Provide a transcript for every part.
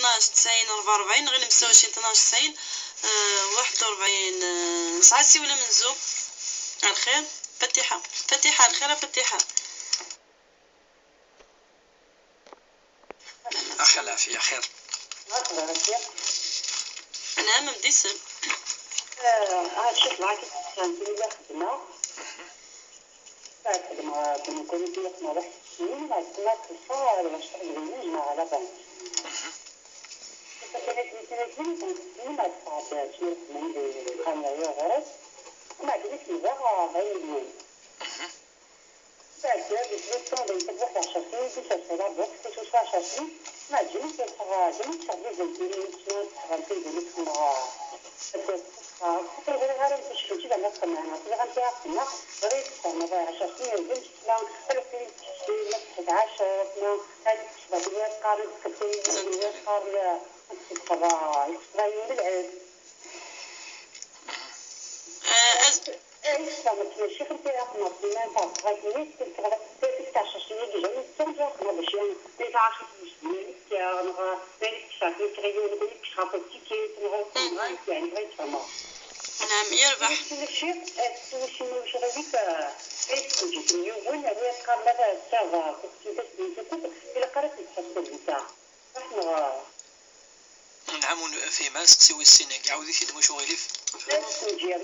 12 90 44 غير 25 12 90 41 ساعة سيونا من زوب على الخير. فتيحة فتيحة الخير فتيحة أخي العافية خير. أنا أمام ديسم شوف معاك كنت خدمة خدمة كنكون فيها واحد السنين بعد ما تصار باش تخدمني على بالي كانت كنخدم بعد صعب شنو خدمني الخامية غرض وما عجبتش الباغا غير اليوم بعد بالطون بين واحد 10 سنين 9 سنين بوقت 10 سنين ما عجبنيش عجبني شغل زين شنو غنمشي ندير غير غير تشوفي زعما السمانه غنمشي عقلنا غير السمانه 10 سنين بنت لا في 11 هذيك الشباب قاري كثير قاري الصباح غير العيد ما تمشي خدمتي رقم ما تعرفي كنت غير 16 سنه جاي تنجح ما باش يعني تعرف شنو انا غير شافي تغير لك شافي تيكي يعني غير تفهم. نعم يربح الشيء شنو هذيك ايش جيت اليوم وين قال لها سافا كنت تسبي الى قرات الحساب نتاع احنا نعم في ما سقسيو السنة عاودي في دموع شغيليف سنجي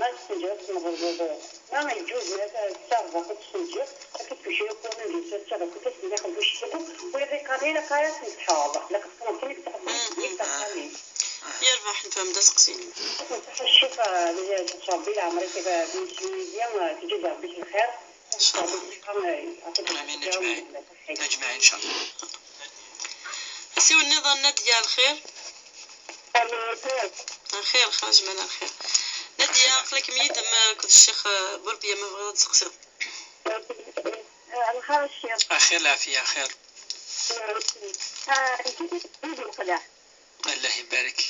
ما ما يجوز هذا السافا كنت سنجي كنت بشي يكون اللي السافا كنت ناخذ وش ويري قليله قالت نتحاضر لكن كنت تحضرني يربح نفهم دا سقسيني الشوف اللي تصابي عمري كيف بنسيا تجي بيش الخير ان شاء الله. امين نجمعين ان شاء الله. اسيو النظام نادية الخير الخير خرج من الخير نادية خليك ميد ما كنت الشيخ بربية ما بغيت تسقسي الخير الشيخ خير العافية خير الله يبارك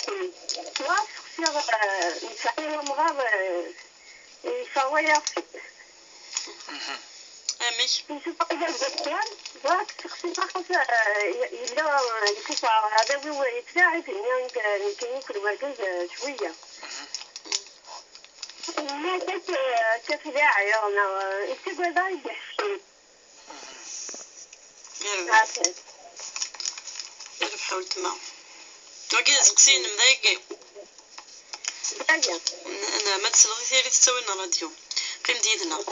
امي هذا هو يتلاعب يعني يمكن الورقة شوية ما كيف داعي أنا يكتب ذا يحشي يربح حاولت معه وكذا سقسيني مضايقة أنا ما تسلغي ثيري تسوي لنا راديو قيم ديدنا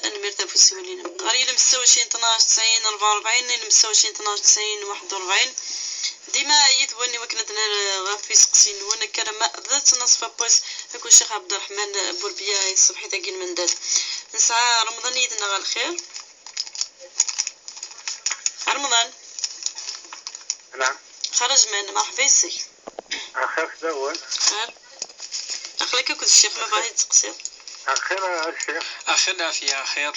أنا مرتاح في السوالين غير مسوي 12 90 44 مسوي 12 90 41 ديما يدوني وكنتنا غافي سقسين وانا كرما ذات نصف بوس اكو الشيخ عبد الرحمن بوربيا الصبح تاكي المنداد نسعى رمضان يدنا على الخير رمضان نعم خرج من مرحبا اخر دول خير اخليك كل الشيخ ما باغي تقصير اخر الشيخ اخر العافية خير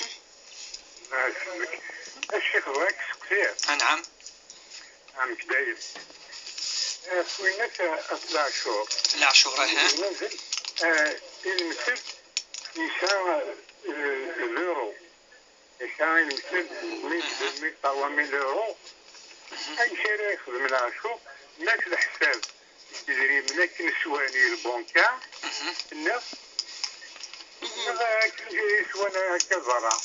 الشيخ واك سقسير نعم عم كداير وينك اطلع شهور العشورة ها نزل المثل يساوي اليورو يساوي المثل 1000 يورو اي شيء يخدم العشور ماك الحساب يدري منك نسواني البنكة الناس كنجي سوانا كزرع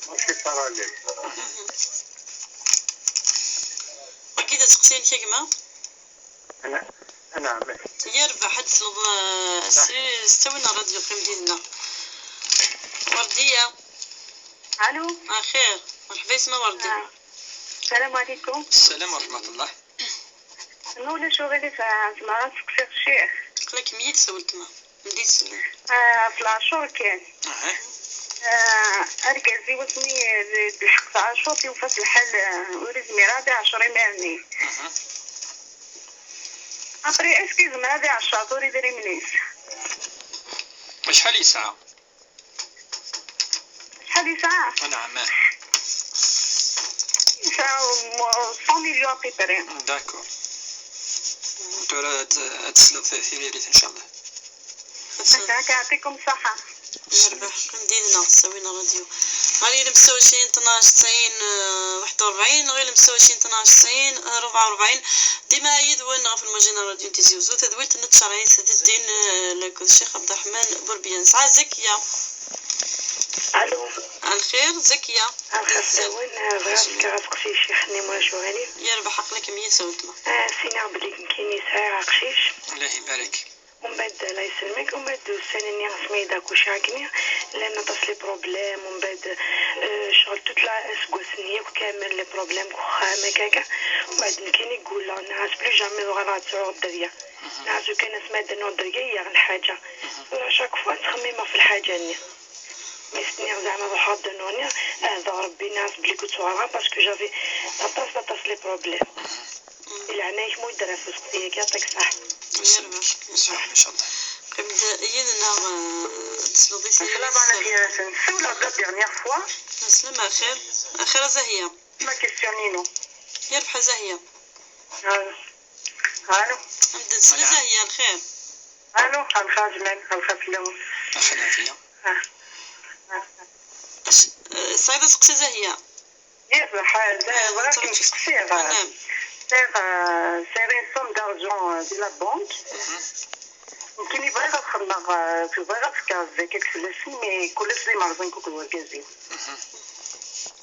ماشي طرالي وكذا تقسين كيما انا عمل يربح حد استوينا راديو قيم ديالنا وردية الو خير مرحبا اسمها وردية السلام عليكم السلام ورحمة الله نولا شغلي في مرات سقسير الشيخ قلك ميت سولت ما مديت سلام في العاشور كان أرجع وزني بحق عاشور في وفاة الحال ورزمي رابع 10 مارني أبري أسكي زمرادي 10 دوري دري منيس شحال يسعى شحال يسعى نعم يسعى 100 مليون قطري داكور ترى تسلط ثيريريت ان شاء الله يعطيكم الصحة يربح قيم ديالنا سوينا راديو غير 25 12 90 41 غير 25 12 90 44 ديما يدون في المجنة راديو تيزيوزو تدويت نتشرعي ستدين لك الشيخ عبد الرحمن بوربيان ساعة زكية. الو الخير زكية. وين بغيت راسك شيخ نيمو شوالي يربح عقلك 100 سودمة. سينا بلي كاين ساعة قشيش الله يبارك. ومن بعد الله يسلمك ومن بعد السنين سميدا كلشي عاكني لان تصلي بروبليم ومن بعد شغل تطلع اسكوسنيه وكامل لي بروبليم وخامه كاكا ومن بعد كاين يقول لا ناس بلو جامي غير تعود الدريه ناس كان سماد نو الدريه هي الحاجه ولا شاك فوا تخميمه في الحاجه ني مستني زعما بحال دنوني هذا ربي ناس بلي كنت واعره باسكو جافي تصلي بروبليم الا عنايش مو يدرا في سقسيه يعطيك الصحه. يصبح ان شاء الله. قبل يدنا تسلطي السلام عليكم يا سنسولة لا ديرنيير فوا. السلام اخير اخير زهية. ما كيستيونينو. يربح زهية. الو. نبدا نسلا زهية الخير. الو الخازمان الخفلون. اخنا فيها. الصيدة سقسي زهية. يربح ولكن سير. نعم. C'est une somme d'argent de la banque. يمكن يبغي يخدم في بغا تفكر ذاك الفلوس مي كل سلي مرضين كوكو وركازي.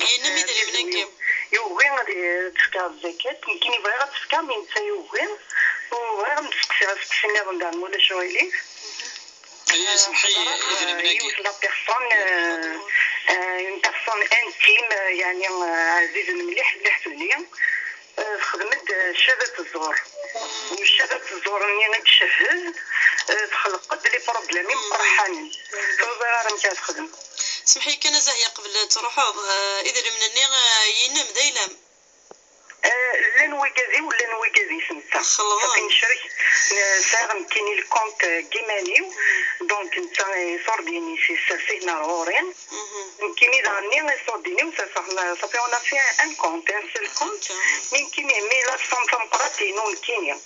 ينمي دري منك. يوغي غادي تفكر ذاك يمكن يبغي تفكر من تا يوغي وغير نسقسي نظن ولا شويلي. اي سمحي يدري منك. لا بيرسون اون بيرسون انتيم يعني عزيز مليح فيا. خدمت شهادة الزور وشهادة الزور اللي انا تشهد تخلقت لي بروبليمي مطرحاني فبغا متى تخدم. سمحي كان زهية قبل تروحوا إذا من النيغ ينام دايلام لا نويكازي ولا نويكازي سمتا خلغان نشري ساغم كاين الكونت كيماني دونك نتا صورديني سي نارورين كيمي داني صورديني صافي اون في ان كونت ان سيل كونت من كيمي مي لا سونطم قراتي نون كينيا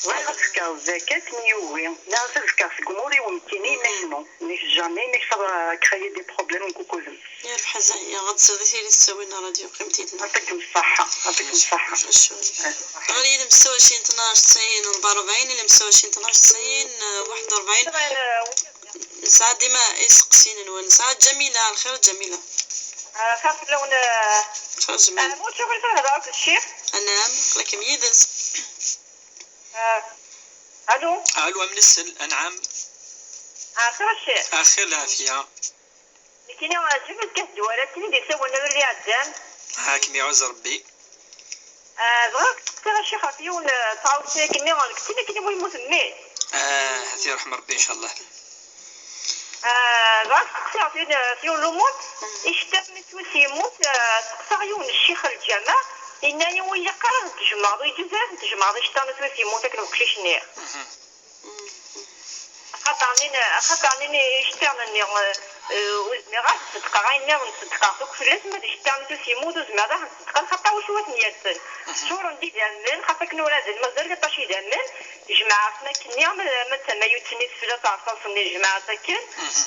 غير تفكاو زكاة ميوي لا تفكا سكموري ومكيني نحنو نيك جامي نيك صبا كريي دي بروبليم كوكوزم يربح زهية غتصدي لي تسوينا راديو قيمتيتنا يعطيكم الصحة يعطيكم الصحة غالي إذا 26 12 90 44 إلا 26 12 90 41 ساعات ديما يسقسين نوال ساعات جميلة الخير جميلة خاف لون خير جميلة مو تشوفي هذاك الشيخ نعم لك ميدس الو من السل انعم خير الشيخ اخر العافيه كاين جبت كاس دوالات كاين اللي يسوى النبري عزام هاكم يعز ربي بغاك ترى الشيخ عفيون تعاود ساكني كاين اللي بغا يموت ميت هاتي يرحم ربي ان شاء الله بغاك تقصي عفيون لوموت يشتاق من توسي يموت تقصى عيون الشيخ الجامع إنني ويا قرر تجمع ويجوزات تجمع يشتاق توسي يموت كنو كليش نير خاطرني يشتاقني وزميرات صدقا غايني ونصدقا دوك فلاس ما يشتاقني توسي يموت وزميرات نصدقا خاطر واش هو نيات شهور ندي دامن خاطر كنو راد مازال طاشي دامن جماعة سماكني ما تما يوتني فلا تعرف صني جماعة ساكن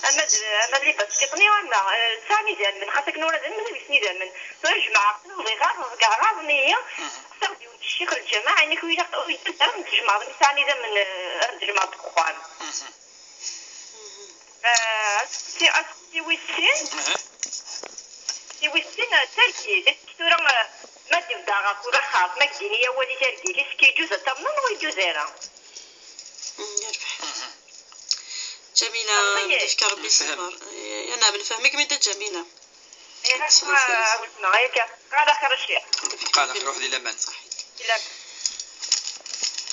اما اللي بس كيطني انا ثاني دامن خاطر كنو راد مازال يسني دامن جماعة غير غارنيه تاخدي الشيخ الجماعة انك ويلا تجمع ثاني دامن الجماعة القرآن سي ويسين تركي دكتورة ما تبدا غاكورا خاف ما كديني ولي تركي لي سكي جوز تمن ويجوز انا جميلة تفكر ربي صبر انا بنفهمك من جميلة قال اخر الشيء قال روح لي لمن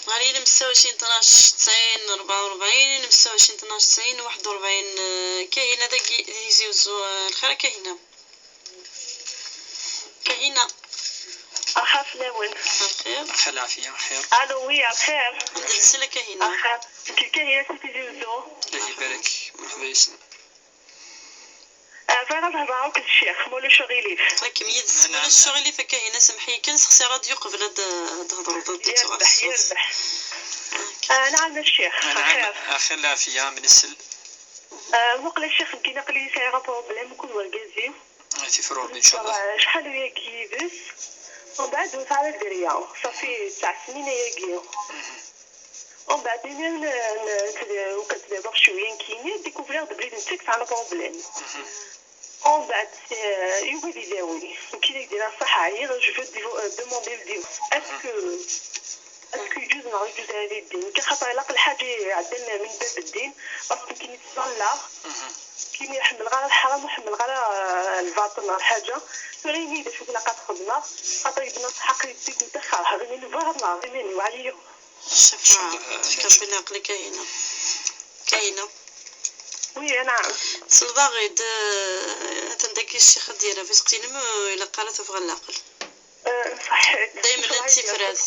غالي 25 12 90 44 25 12 90 41 كاينه داك يزيوزو الخير كاينه اخاف لون الخير خير العافيه خير الو وي الخير ندرس لك كاينه اخاف كاينه تيزيوزو الله يبارك مرحبا يسلم فانا نهضر الشيخ مولو شغيلي راك ميدس ولا الشغل فكاينه سمحي كنسخسي راديو قبل تهضروا يربح نعم الشيخ اخر العافيه من السل وقل الشيخ كي نقلي سايره بروبليم كل ورقازي تفرور ان شاء الله. شحال وياكي بس ومن بعد وقف على الدريه صافي 9 سنين ياكي ومن بعد وكتبقى شويه كيني ديكوفرير دو بليد نتاك تاع البروبليم ومن بعد يقعد يداوي كي يدير صح عير جو دوموندي الديفورس اسكو يجوز ولا يجوز هذه الدين كخاطر الا الحاجه عندنا من باب الدين باسكو كاين يتصلى كاين يحمل غير الحرام ويحمل غير الباطل ولا حاجه فريني اذا شوفنا كتخدمنا خاطر يبنا حق يديك متاخر غير من فهمنا غير من وعلي شكرا ربي عقلي كاينه وي نعم صلباغي تندكي الشيخ ديالها في سقتينم الا قالت فغ العقل صح دائما لا تفراس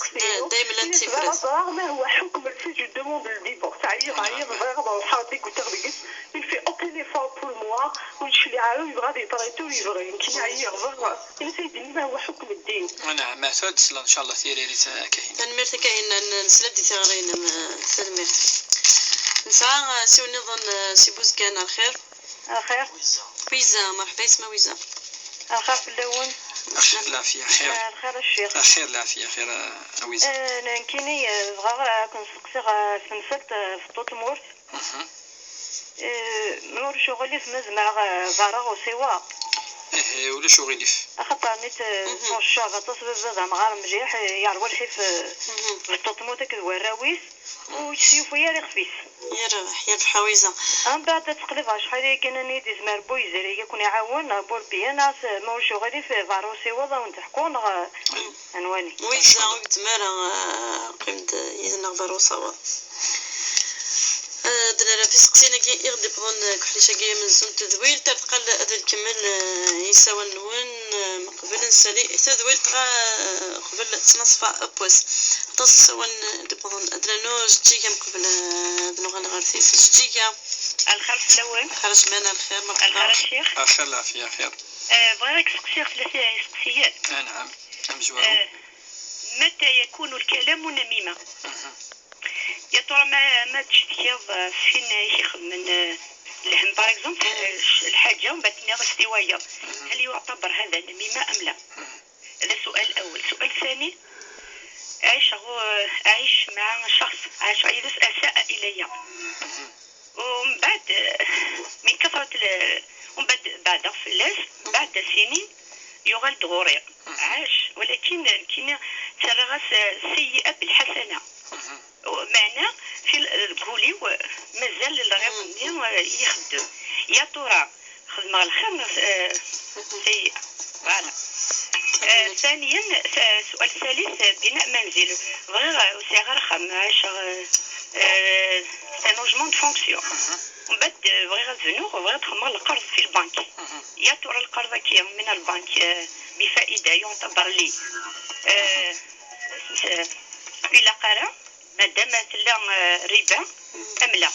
دائما لا تفراس ما هو حكم السجن دوموند الديفورس عيط غير حاطيك وتغلقت il fait aucun effort pour moi ونشلي عالو يبغى يطريتو يبغي يمكن عيط غير نسيت ما هو حكم الدين نعم ما تسلا ان شاء الله ثيري كاين تنمرت كاين نسلدي ثغرين تنمرت نسعى سي نظن سي بوزكان الخير الخير ويزا مرحبا اسمها ويزا الخير في اللون الخير العافية خير الخير الشيخ الخير العافية خير أويزا أنا كيني بغا كنسقسي في مسلت في طوطمورت نور شغلي في مزمع فراغ وسوا ولا شو غيليف خاطر نيت فون الشهر تصبر زعما غير مجيح يعرفوا الحي في الطوطمورت كالوراويس ويشوفوا يا رخفيس يا الحويزه من بعد تقلب شحال كان نيدي زمار بويزري يكون يعاون بور بياناس مور شغلي في فاروسي وضا ونتحكون انواني ويزا وتمارا قيمت يزنا فاروسا دنا في سقسينا كي يغدي بضن كحليشه كي من زون تذويل تتقل ادل كمل يساوى النون مقبل نسالي تذويل تغا قبل تنصفا ابوس تصسوى بضن ادرنو جيكا مقبل دنو غنغرتي في جيكا الخير في الاول خرج معنا الخير مرحبا الخير الشيخ الخير العافية خير بغيت نسقسيك ثلاثه سقسيات نعم مزوار متى يكون الكلام نميمه يا ترى ما تشتكي فين يخدم من الهم باغ اكزومبل الحاجه ومن بعد استوايه هل يعتبر هذا نميمه ام لا؟ هذا السؤال الاول. السؤال الثاني عايش مع شخص اساء الي ومن بعد من كثره ومن بعد فلاس بعد سنين يغلد غرير عاش ولكن كاين ترغس سيئه بالحسنه معنى في الكولي مازال الغير يخدم يا ترى خدمه الخير سيئه فوالا. ثانيا السؤال الثالث بناء منزل غير خماش لوجمون دو فونكسيون ومن بعد بغي غتزنو وبغي تخمر القرض في البنك يا ترى القرض كي من البنك بفائده يعتبر لي الى قرا مادام لا ربا ام لا؟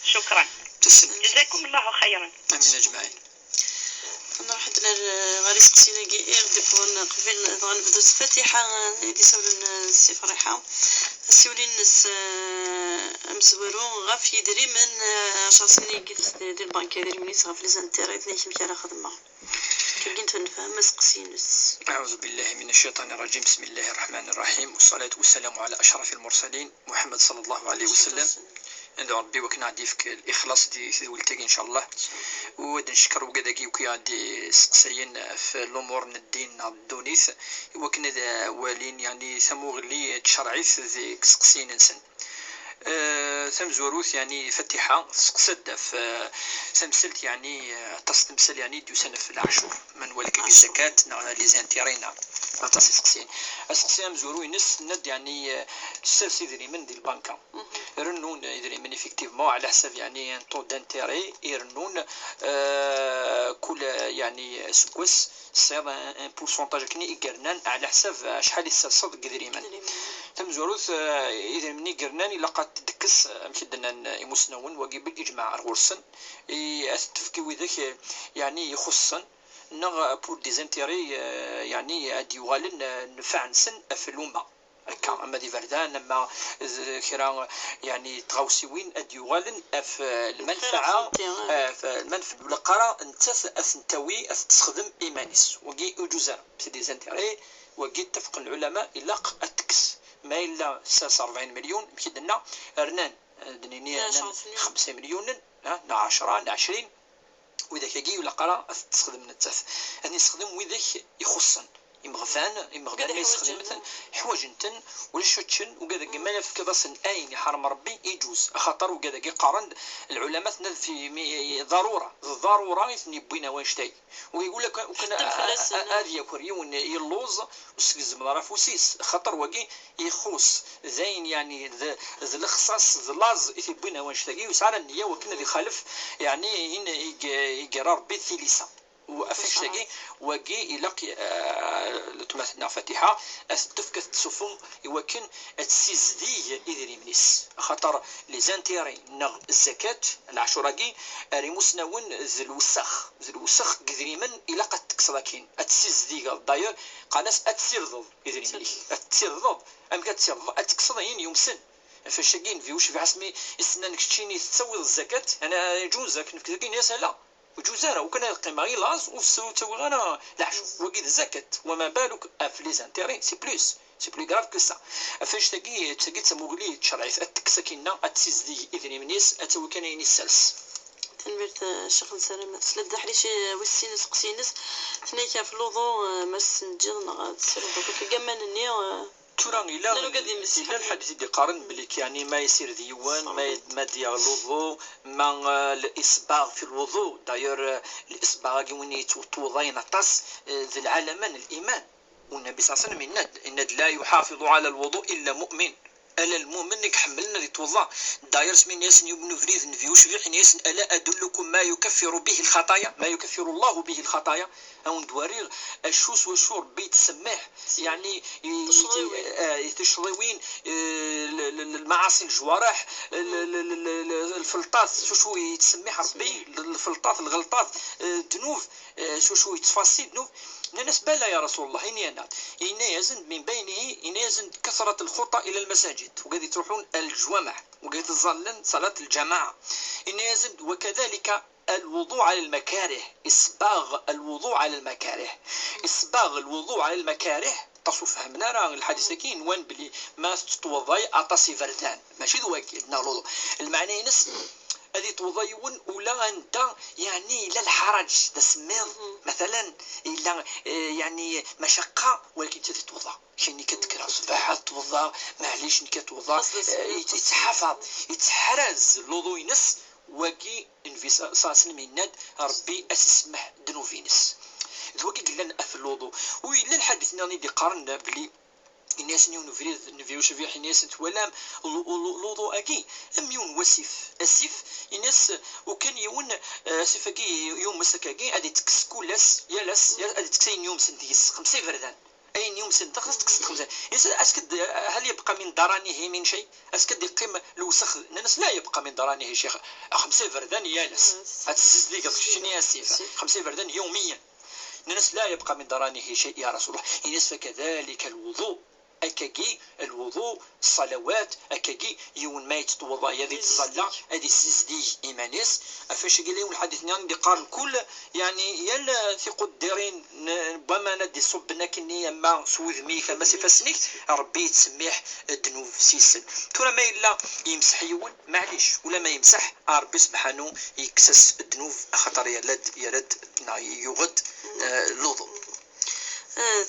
شكرا جزاكم الله خيرا. امين اجمعين. نروح غادي سقسينا كي غادي قبل غنبداو الفاتحه دي سولنا السي فرحه سولي الناس مزورو غاف يدري من شخصني قلت ديال البنك ديال منيس غاف لي زانتيريت نيش مشى على خدمه كنت نفهم سقسينس. أعوذ بالله من الشيطان الرجيم. بسم الله الرحمن الرحيم والصلاة والسلام على أشرف المرسلين محمد صلى الله عليه وسلم. عند ربي وكنا عندي فيك الإخلاص دي ولتاقي إن شاء الله ود نشكر وكذاكي وكي عندي سقسيين في الأمور من الدين الدونيث وكنا والين يعني ثموغ لي تشرعيث ذي سقسيين نسن ثم زوروث يعني فتحة سقسد في تمثلت يعني تمثل يعني دوسنة في العشور من ولك الزكاة لي زانتيرينا تصي سقسين السقسين مزورو ينس ند يعني السلسي ذري من دي البنكة يرنون يدري من effectivement على حسب يعني طو دانتيري يرنون كل يعني سكوس سير ان بورسونتاج كني يقرنان على حسب شحال يستصد قدري من تم زوروث إذا مني قرنان إلا قد تدكس مشدنا يمسنون وجي بالإجماع الغرسن أستفكي وذاك يعني يخصن نغ بور دي زانتيري يعني أدي والن نفع نسن في الأمة هكا اما دي فردان اما كرا يعني تغوسيوين اديوغالن في المنفعه في المنفعه القرا انت اثنتوي تستخدم ايمانيس وكي اوجوزا سي دي زانتيري وكي اتفق العلماء الى التكس ما الا 46 مليون كيدنا رنان دنيني 5 مليون 10 20 واذا كي ولا قرا تستخدم التاف اني نستخدم واذا يخصن يمغفان ما يستخدم مثلا حوايج نتن ولا شوتشن وكذا كما في كذا سن اين يحرم ربي يجوز خاطر وكذا كي قارن العلماء في ضروره يثني بينا واشتي ويقول لك وكان هذه كوريون يلوز وسكز مرافوسيس خاطر وكي يخص زين يعني ذا الاخصاص ذا لاز يثبينا واشتي وسعر النيه وكنا يخالف يعني هنا يقرا ربي ثليسه وافشتاكي وكي يلاقي تمثلنا فاتحه استفكت تسفم وكن تسيزدي ادري منيس خاطر لي زانتيري نغ الزكاه العشراكي ريموسناون الوسخ قدري من الى قد تكسراكين تسيزدي داير قناس اتسيرض ادري منيس اتسيرض ام كتسيرض اتكسرين يومسن فشاكين فيوش في حسمي السنانك تشيني تسوي الزكاه انا يجوز كنت كاين ناس لا وجوزاره وكان القيمه غير لاز وسوتو غانا العشو وكيد الزكاه وما بالك في لي زانتيري سي بلو غراف كو سا فاش تاكي تموغلي تشرعي التكسكينا اتسيزدي اذن منيس اتو كان ينسلس تنبرت الشيخ سلامة سلد حريش وسينس قسينس ثنيك في الوضوء مس نجي تسرد كمان تورا إلا الحديث دي قارن بليك يعني ما يصير ديوان ما ديال الوضوء ما الإصباغ في الوضوء داير الإصباغ وين يتوضين الطاس ذي العالمان الإيمان والنبي صلى الله عليه وسلم إن لا يحافظ على الوضوء إلا مؤمن ألا المؤمن يحملنا يتوضا داير سمين ناس يبنوا فريد نفيوش في حين ياسن ألا أدلكم ما يكفر به الخطايا ما يكفر الله به الخطايا أو ندورير الشوس والشور بيت سماح يعني تشضوين المعاصي الجوارح الفلطات شو يتسمح ربي الفلطات الغلطات ذنوب شو يتفاصيل ذنوب الناس بلا يا رسول الله إن يزن من بينه إن يزن كثرة الخطى إلى المساجد وقد تروحون الجوامع وقد تظلن صلاة الجماعة إن يزن وكذلك الوضوء على المكاره إصباغ الوضوء على المكاره إصباغ الوضوء على المكاره تصف فهمنا راه الحديث كاين وين بلي ما تتوضاي عطاسي فردان ماشي ذوك الوضوء المعنى ينس هذه توضيون ولا انت يعني لا الحرج تسميض مثلا الا يعني مشقه ولكن تتوضا كاين كتكره صباح توضا معليش كتوضا يتحرز الوضوء ينس وكي انفصاص من ربي اسمح ذنوبينس ذوك قلنا في الوضوء وإلا الحديث ناني دي قارنا بلي الناس نيون نفيوش في حناس تولام الوضوء اكي ام يون وسيف اسيف الناس وكان يون سيفاكي يوم مسكاكي غادي تكس كولاس يالاس غادي تكسين يوم سنتيس 5 فردان اين يوم سنت خاص تكس 5 اسكد هل يبقى من درانيه من شيء اسكد يقيم الوسخ الناس لا يبقى من درانيه شيخ 5 فردان يالاس هتسز ليك شنو اسيف 5 فردان يوميا الناس لا يبقى من درانيه شيء يا رسول الله الناس فكذلك الوضوء أكاكي الوضوء الصلوات أكاكي يون ما يتوضا يدي تصلى هذه سيسدي إيمانيس أفاش قال لهم الحديث نان دي قارن كل يعني يلا في قدرين بما ندي صبنا كني ما سوذ ميك ما سيفسنيك ربي تسميح الذنوب سيسن ترى ما إلا يمسح يون معليش ولا ما يمسح ربي سبحانه يكسس الذنوب خاطر يرد يغد الوضوء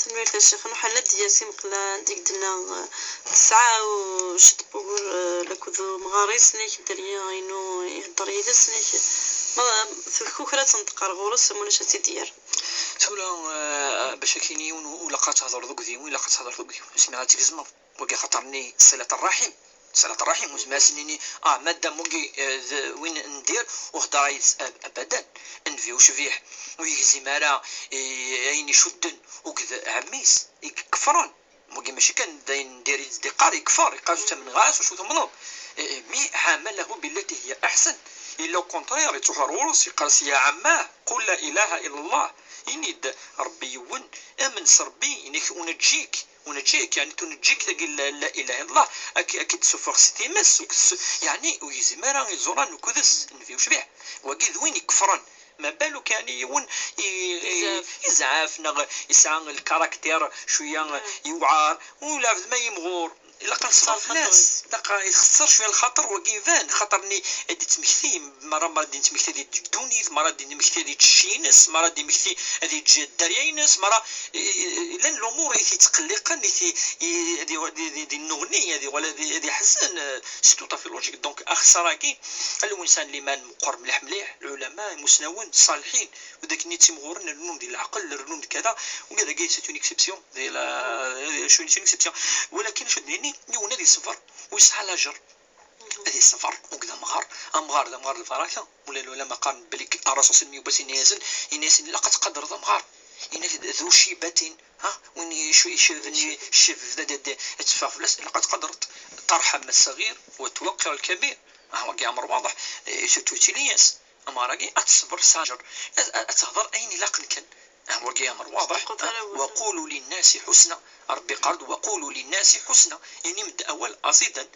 تنوير الشيخ نحن ندي ياسين قلا ديك دنا تسعة وشت بقول لكذو مغاريسني كدريا إنه يهدر يدسني ما ثلكو كلا تنتقر غورس مناش تدير تولا باش كاينين ولقات هضر ذوك ذي وين لقات هضر ذوك سمعت تلزم وكي خاطرني صلة الرحم وزما سنيني مادام موكي وين ندير وهضر ابدا نفيوش فيه ويجزي مالا عيني شدن وكذا عميس يكفرون موكي ماشي كان داين ندير دقار يكفر يقاسو من غاس وشو ثمنض مي عامله بالتي هي احسن الا كونترير تهرورس يقاس يا عماه قل لا اله الا الله ينيد ربي يون امن ربي انك ونجيك يعني تنجيك تقول لا اله الا الله اكيد سوفر ستيمس يعني ويزمرا يزوران وكذس نفي شبيع وكيد وين يكفرن ما بالو كان يون يزعف يسعى الكاركتير شويه يوعر ولا ما يمغور الا كنصبر في الناس يخسر شويه الخاطر وكيفان خاطرني دي تمكثي مره دي تمكثي دي الدوني مره دي تمكثي دي الشينس مره دي تمكثي دي الدريينس مره لان الامور تقلقا دي النغنيه دي ولا دي حسن سيتو في لوجيك دونك اخسراكي الانسان اللي ما مقرب مليح مليح العلماء المسنون الصالحين وداك اللي تيمغورن الرنون ديال العقل الرنون كذا وكذا كاين سيت اون اكسبسيون ديال شو اكسبسيون ولكن شدني يونا دي سفر ويسعى لاجر هذه السفر وكذا مغار الفراشه ولا ما قارن بليك الرسول صلى الله عليه وسلم يناس لقد قدر ذا ذو شيبة وين شوي الشف اتفاق فلاس لقد قدرت ترحم الصغير وتوقر الكبير هو امر واضح توتيلياس اما راكي اتصبر ساجر اتهضر اين لاقن كان هو امر واضح وقولوا للناس حسنا ربي قال وقولوا للناس حسنا يعني مد اول اصيدا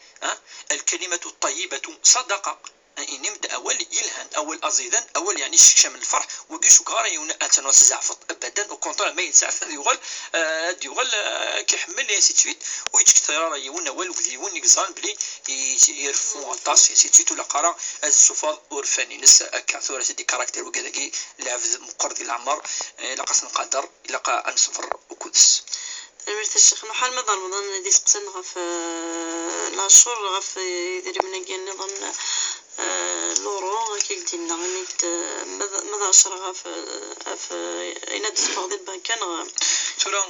الكلمه الطيبه صدقه يعني مد اول يلهن اول ازيدا اول يعني شمل الفرح وكيشو كاريون اتنوس زعفط ابدا وكونطرا ما يتزعف ديغل كيحمل يا سيتويت ويتكثر يون اول وذيون يكزان بلي يرفو طاس يا سيتويت ولا قرا الصفات اورفاني نس كثوره دي كاركتير وكذاكي لعب مقرد العمر لقى نقدر لقى انصفر وكدس المرت الشيخ نحال ماذا رمضان دي سقسن غف لاشور غف يدير من كاين نظن لورو كي قلتينا نيت ماذا اشرا في اين تسبق البنكان ترى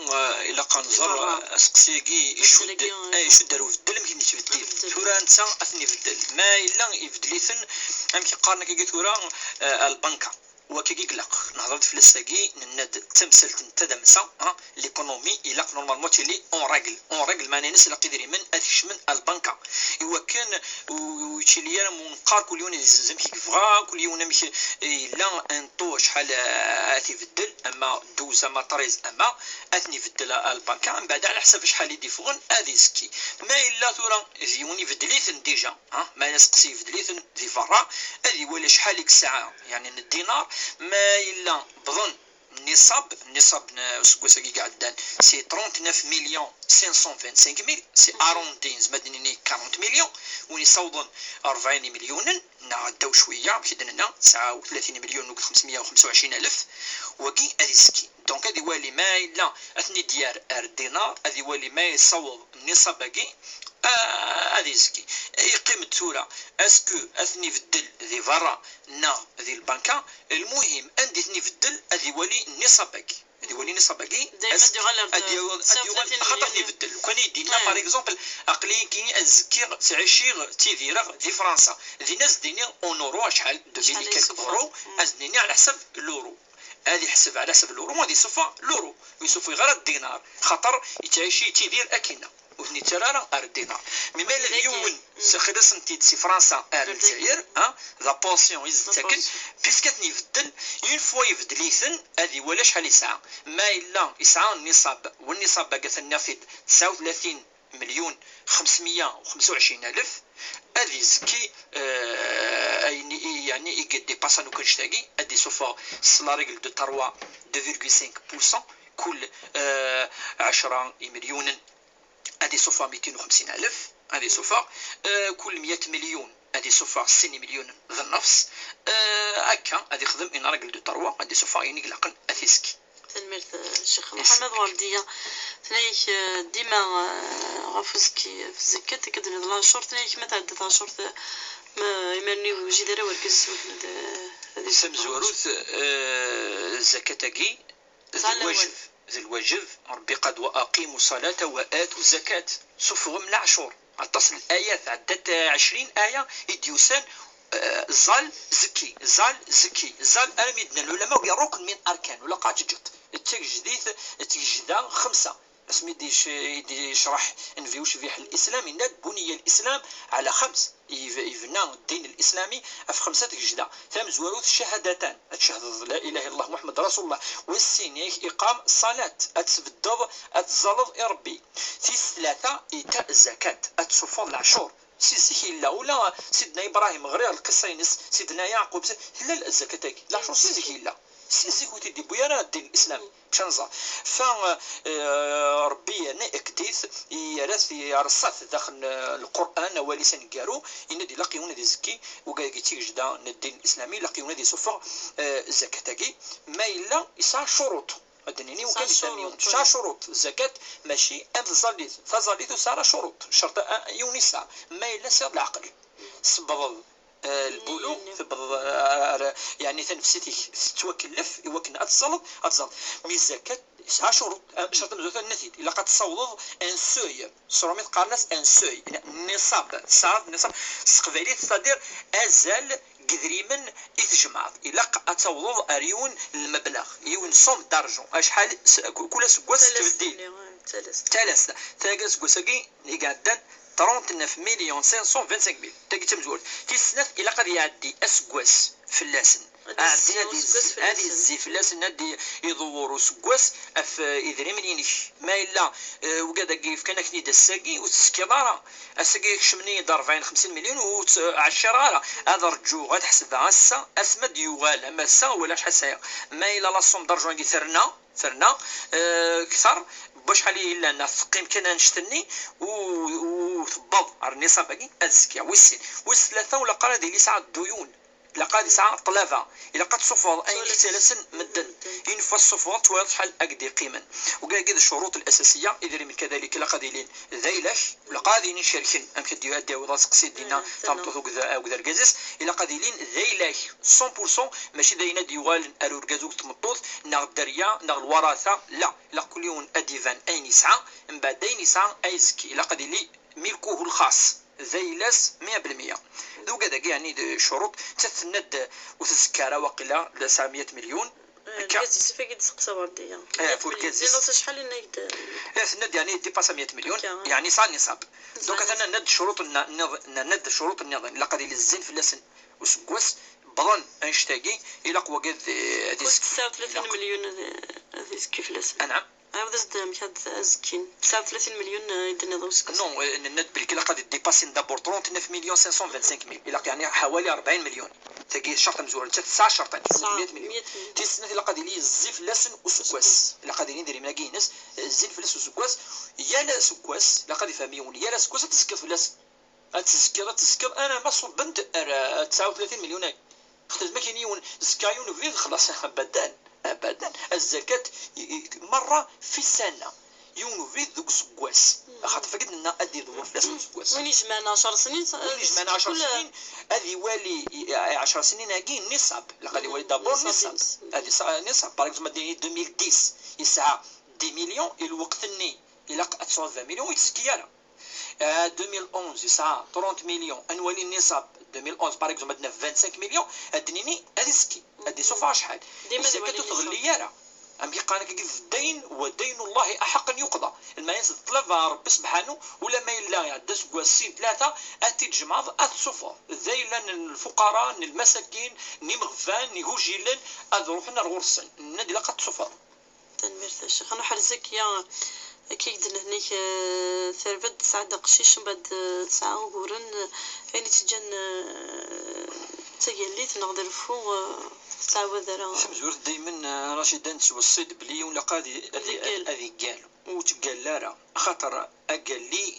الا كنزر اسقسيكي يشد دارو في الدل يمكن يتبدل ترى انت اثني في الدل ما الا يبدليثن يمكن قارنا كي ترى البنكه وكي قلق نهضرت في الساقي نناد تمثلت انت دمسه ليكونومي الى نورمالمون تيلي اون ريغل ما ننس لا قدري من اتش من البنكه ايوا كان وتيلي منقار كل يوم زعما كيفغا كل يوم مش لا ان طو شحال اتي في الدل اما 12 اما 13 اما اثني في الدل البنكه من بعد على حسب شحال يدي فوغن ادي سكي ما الا ثورا زيوني في دليثن ديجا ما نسقسي في دليثن دي فرا هذه ولا شحال ديك الساعه يعني الدينار ما إلا بظن نصاب سكوساكي قاعدان سي 39,525,000 سي اروندينز مدنيني 40 مليون ونصوضن 40 مليون نعداو شويه باش درنا 39 مليون و 525,000 وكي اديسكي دونك هذه والي ما الا اثني ديار الدينار هذه والي ما يصوض نصابكي اديسكي قيمه ثوره اسكو اثني في الدل ذي فرا نا ذي البنكه المهم عندي اثني في الدل هذه ولي نصابكي هذه ولي نصابكي خاطرني في الدل كان يدينا باغ اكزومبل عقلي كي الزكير تعيشير تيفيرغ دي فرنسا ذي ناس ديني اونورو شحال 2000 اورو ازديني على حسب لورو هذه يحسب على حسب اللورو وهذه صفه لورو ويصفي غير الدينار خاطر يتعيشي تيدير اكينا وثني ترارا الدينار مما الذي يون سخلص انت سي فرنسا الجزائر لا بونسيون يزتاكن بيسكتني يفدل اون فوا يفدليثن هذه ولا شحال يسعى ما الا يسعى النصاب والنصاب باقي النافذ 39 مليون 525,000 هذه زكي يعني يقد ديباسا نو كنشتاقي هذه سوفا سلا ريغل دو تروا 2.5% كل 10 مليون هذه صفة 250,000 هذه صفة كل 100 مليون هذه صفة 60 مليون ذا النفس هكا هذه خدم إن راجل دو تروى هذه صفة يعني قلقن أثيسكي تنمرت الشيخ محمد والدية تنايك ديما غافوسكي في الزكاة كدنا لا شورت تنايك ما تعدت شورت ما يمني وجي دارا وركز هذه سم زوروث زكاتكي ذي الواجب ربي قد وأقيموا الصلاة وآتوا الزكاة صفوا من العشور تصل الآيات عدت 20 آية يديوسان زال زكي أنا ميدنا العلماء ركن من أركان ولا قاعد جت التجديد 5 اسمي يدي يشرح نفيوش في الاسلام ان بني الاسلام على 5 يبنى الدين الاسلامي في 5 جدا ثم زواروث شهادتان تشهد لا اله الا الله محمد رسول الله والسين اقام الصلاه اتبدض اتزلط ربي في 3 ايتاء الزكاه اتصفر العشور سيسي لا ولا سيدنا ابراهيم غير القصه ينس سيدنا يعقوب لا الزكاه لا شو سيسي لا سيسي كنت دي بويا الدين الاسلامي شنزا ف ربي انا اكديث يرث يرصث داخل القران ولسان قالوا ان دي لقيونا دي زكي وقايتي جدا الدين الاسلامي لقيونا دي صفه زكاتكي ما الا يسع شروط أدنيني وكان يسميون شروط الزكاة ماشي أم تزاليت سارة شروط شرط يونسا ما إلا سير العقل سبب البلوغ يعني تنفسيتي توكلف يوكن أتصلب مي الزكاة شروط شرط مزوثة النتيجة إلا قد تصوض أن سوي سروميت قارناس أن سوي نصاب صار نصاب سقفاليت صدير أزال قدري من يتجمع إلا أتصوض أريون المبلغ يون صوم دارجون أشحال كل سكواس تبديل ثلاث سكواسكي يقعدن 39 مليون 525 ميل تاكي تمزول في السنة إلا قد يعدي أسكواس في اللاسن هذه الزيفلاس نادي يدوروا سكواس اف اذري منينش ما الا وكذا كيف كان كني دساكي وتسكيضاره اساكي كشمني 40 50 مليون و 10 هذا رجو غتحسب هسه اسمد يوغال اما سا ولا شحال سايق ما الا لا صوم درجون كي ثرنا كثر باش حالي الا نفقيم كان نشتني وتبض النصاب باقي ازكيا والثلاثه ولا قرا ديال ساعه الديون لقد ساعة طلافة إلا قد صفوض أي ثلاث مدن ينفى الصفوض توالد شحال أقدي قيما وقال كذا الشروط الأساسية إذا من كذلك لقاديلين ذيلاش لقادين شركين أم كديو أدي وضع سقسيد دينا تامطوث وكذا الجازس إلا قاديلين ذيلاش 100% ماشي داينا ديوال أرور جازوك تمطوث ناغ الدريا ناغ الوراثة لا كل يوم أديفان أي نسعة من بعد أي نسعة أي زكي إلا قاديلي ملكه الخاص ذيلاس 100% ذو كذا يعني شروط تثند وتسكارة وقيلا 900 مليون الكازيس فين تسقسا وردي فول كازيس نص شحال نيد ثند يعني ديباس 100 مليون يعني صار نصاب دوك انا ند شروط النظام لقد الزين في اللسن وسكواس بضن انشتاقي الى قوى قد هذه 39 مليون هذه كيف اللسن نعم هذا زدام كاد ازكين 39 مليون يدنا دوسك نو الند بالكي لقد ديباسي دابور 39 مليون 525 ميل الى يعني حوالي 40 مليون تاكي شرط مزور 9 شرطين 100 مليون تيسنه الى قد لي الزيف لسن وسكواس الى قد ندير ملاكينس الزيف لس وسكواس يا لا سكواس لقد فهميون يا لا سكواس تسكر في لس تسكر انا ما صبنت 39 مليون خدت ما كاينين زكايون فيد خلاص ابدا الزكاه مره في السنه يونو في ذوك سكواس خاطر فقدنا ادي ذوك فلاس سكواس وين جمعنا 10 سنين جمعنا 10 سنين هذه والي 10 سنين هاكين نصاب لقد والي دابور نصاب هذه نصاب باغ اكزومبل 2010 يسعى 10 مليون الوقت الني الى 120 مليون يتسكيالا 2011 يسعى 30 مليون انوالي النصاب 2011 باغ اكزومبل عندنا 25 مليون هادنيني هادي سكي هادي صفا شحال الزكاه تغلي يالا ام يقانك كيف الدين ودين الله احق ان يقضى الماينس الطلب ربي سبحانه ولا ما الا داس كواسين 3 اتي تجمع الصفر ذيلا الفقراء المساكين نمغفان نهوجيلن اذروحنا الغرسن ندي لقد صفر تنمير الشيخ انا حال زكيه كي درنا هناك ثربت سعد قشيش من بعد ساعه وغورن فين تجن تجليت نقدر فو تعوذرا سمزور دائما رشيدان توصيد بلي ولا قادي هذه قال وتقال خاطر اقال لي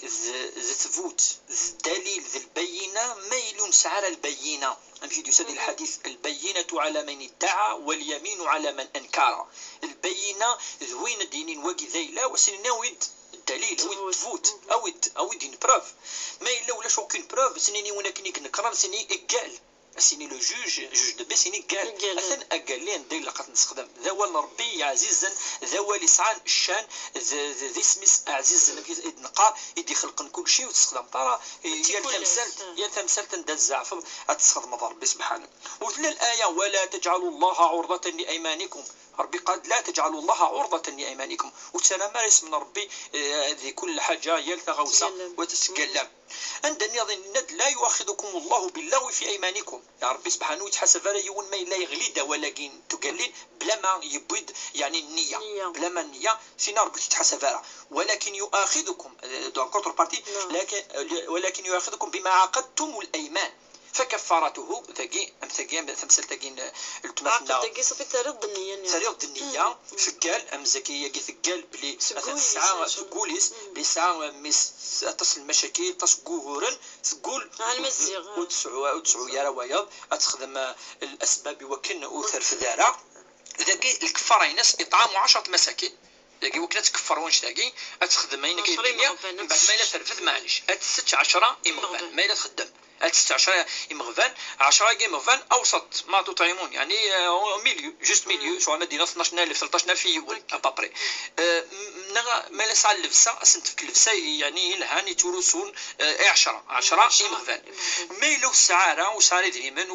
ذتفوت الدليل ذي البينه ميل سعر البينه امشي يسد الحديث البينه على من ادعى واليمين على من انكر البينه ذوين دينين واقي ذيلا وسناويد الدليل او تفوت او دين بروف ما الا ولا شوكين بروف سنيني وانا كنيك نكرر سني قال سيني لو جوج دو بي سيني قال اثن قال لي ندير لقد نستخدم ذا هو ربي عزيزا ذا هو لسان الشان ذي سميس عزيزا نقار يدي خلق كل شيء وتستخدم ترى يا تمثال تندز زعفر تستخدم ربي سبحانه وتلا الايه ولا تجعلوا الله عرضه لايمانكم ربي قال لا تجعلوا الله عرضة لأيمانكم، وتسلم رسم من ربي هذه كل حاجة يلتغوسة وتتكلم. عندني ند لا يؤاخذكم الله باللغو في أيمانكم، يا ربي سبحانه يتحسب على يوم ما لا يغلي ولكن تقلل بلا ما يبيض يعني النية، بلا ما النية سينا ربي تتحسب على، ولكن يؤاخذكم دون كونتر بارتي، ولكن يؤاخذكم بما عقدتم الأيمان فكفارته ثقي تمثل ثقي التمثلنا ثقي صافي تريض النية تريض النية ثقال أم زكية كي ثقال بلي مثلا ساعة تقوليس بلي ساعة مس تصل المشاكل تسقوهورن تقول المزيغ وتسعو يا روايض أتخدم الأسباب وكن أوثر في ذارة ذاكي الكفارة ينس إطعام 10 مساكين ذاكي وكنا تكفر وانش ذاكي أتخدم أين كاين بعد ما إلا ترفد معليش أتستش 10 إمغفان ما إلا تخدم 16 يمغفان 10 يمغفان اوسط ما تطعمون يعني ميليو جوست ميليو سواء مدينه 12000 13000 في ابابري ما لا سال لفسا اسنت في اللفسا يعني الهاني تورسون 10 يمغفان ميلو السعاره وسعر دريمن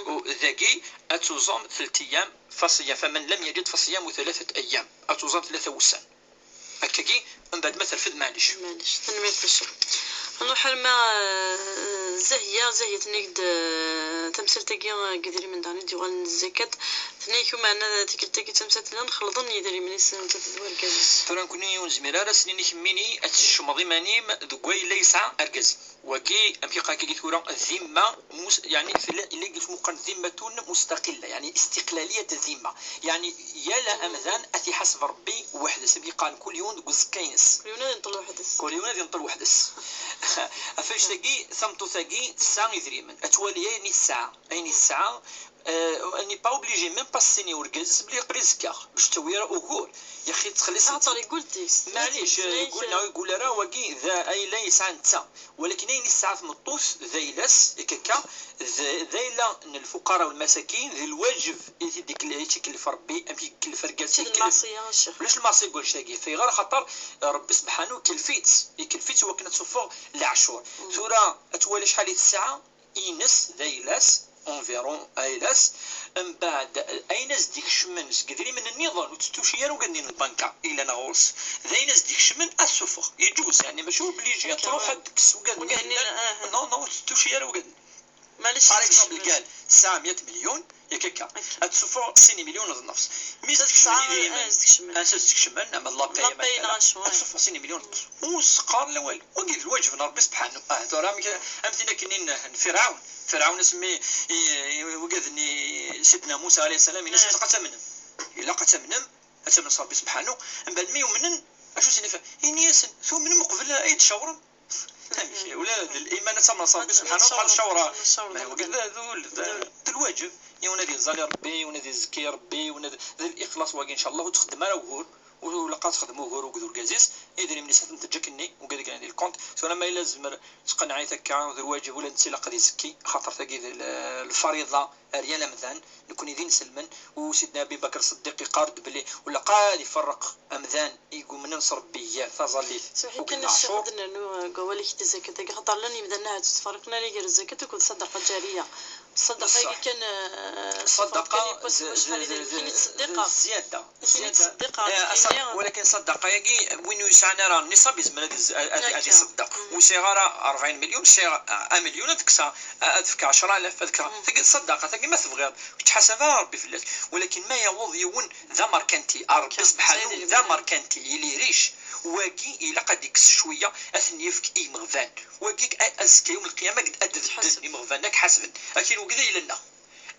وذاكي اتوزم 3 ايام فصيام، فمن لم يجد فصيام 3 ايام اتوزم 3 وسان هكاكي من بعد ما ترفد معليش تنمية في الشهر نروح ما زهية نقد تمثل تاقي قدري من داني ديوان الزكاة ثنيكو معنا تاقي تمثل لنا خلطن يدري من اسم تدوار كازيس ترى نكوني ونزميرا سنيني كميني اتشمضي مانيم دقوي ليس اركز وكي امبيقا كي تقول الذمه يعني في اللي قلت مقن ذمه مستقله يعني استقلاليه الذمه يعني يلا امذان اتي حسب ربي وحده سبيقان كل يوم كاينس كل يوم ينطل وحدس افاش تاقي ثمتو تاقي الساعه يدريمن اتوالي ني الساعه اين الساعه اني با اوبليجي ميم با سيني وركز بلي قريزكا باش تويرا اوغور يا اخي تخلي عطري قلتي معليش يقول راه واكي ذا اي ليس انت ولكن اين الساعه مطوس ذيلس كيكا ذيلا الفقراء والمساكين ذي الواجب ديك اللي تكلف ربي ام كيكلف ركاز المعصيه الشيخ علاش المعصيه يقول شتاقي في غير خاطر ربي سبحانه كلفيت هو كنا تصفو العشور ثورة اتوالي شحال الساعه ينس ذيلس انفيرون ايلاس من بعد ايناس ديك شمنس قدري من النظام وتستوشير وقدنين البنكه الى نغوص ذايناس ديك شمن السفخ يجوز يعني ماشي بلي يجي تروح هاد وقدنين نو تستوشير وقدنين معليش بار اكزومبل قال 900 مليون ياك هكا تسفو 6 مليون ونص ميزات تكشمن اما الله قيم تسفو 6 مليون وسقار لا والو وقيل الواجب ربي سبحانه ترى امثله كاينين فرعون اسمي وقذني سيدنا موسى عليه السلام الناس قتمنهم الا قتمنهم اتمنى ربي سبحانه من بعد ما يؤمنن اشو سنفا ياسن ثم من مقبل ايد شورا ولا الايمان تما ربي سبحانه قال شورا ما هو قال ذو الواجب ونادي زالي ربي ونادي زكي ربي ونادي الاخلاص واقي ان شاء الله وتخدم على وهور ولا تخدموا هور وقدر كازيس يدري من سات نتجكني وقال لك عندي الكونت سواء ما لازم تقنعي هكا ودير الواجب ولا انت لا قد يزكي خاطر تاقي الفريضه ريال امذان نكون يدين سلمن وسيدنا ابي بكر الصديق يقارد بلي ولا قاد يفرق امذان يقول من نصر بيا فظليت وكان الشيخ درنا انه قوالك الزكاه خاطر لاني بدنا تفرقنا لي غير الزكاه تكون صدقه جاريه الصدقه كان الصدقه زياده ولكن صدقه يجي وين يسعنا راه النصاب يزمن هذه صدق وصغار 40 مليون صغار 1 مليون تكسا ذك 10000 ذك صدقه ما تبغي تحسبها ربي في الله ولكن ما يوض يون ذا ماركنتي ربي سبحانه ذا ماركنتي اللي ريش واكي الا قد يكس شويه اثني يفك اي مغفان واكيك ازكى يوم القيامه قد ادد مغفانك حسبا اكيد وكذا لنا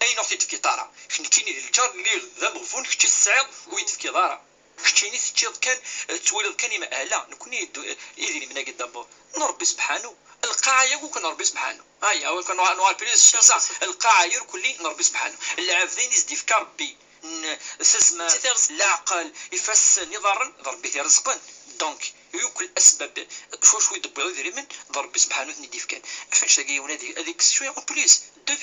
اي نقطه تفكي طاره شنو كاين الجار اللي ذا مغفون كتي الصعيد ويتفكي داره كتيني تشيض كان تولد كلمه اعلى نكون يديني من قدام ربي سبحانه القاعية وكان ربي سبحانه هيا وكان نوار بريس القاعية كلي ربي سبحانه العافذين يزدي في ربي سزما العقل يفسن يضرن ربي يرزقن دونك يوكل اسباب شوي يدبر يدير من ربي سبحانه ندي في كان فاش تلاقي ولادي هذيك شويه اون بليس 2.5%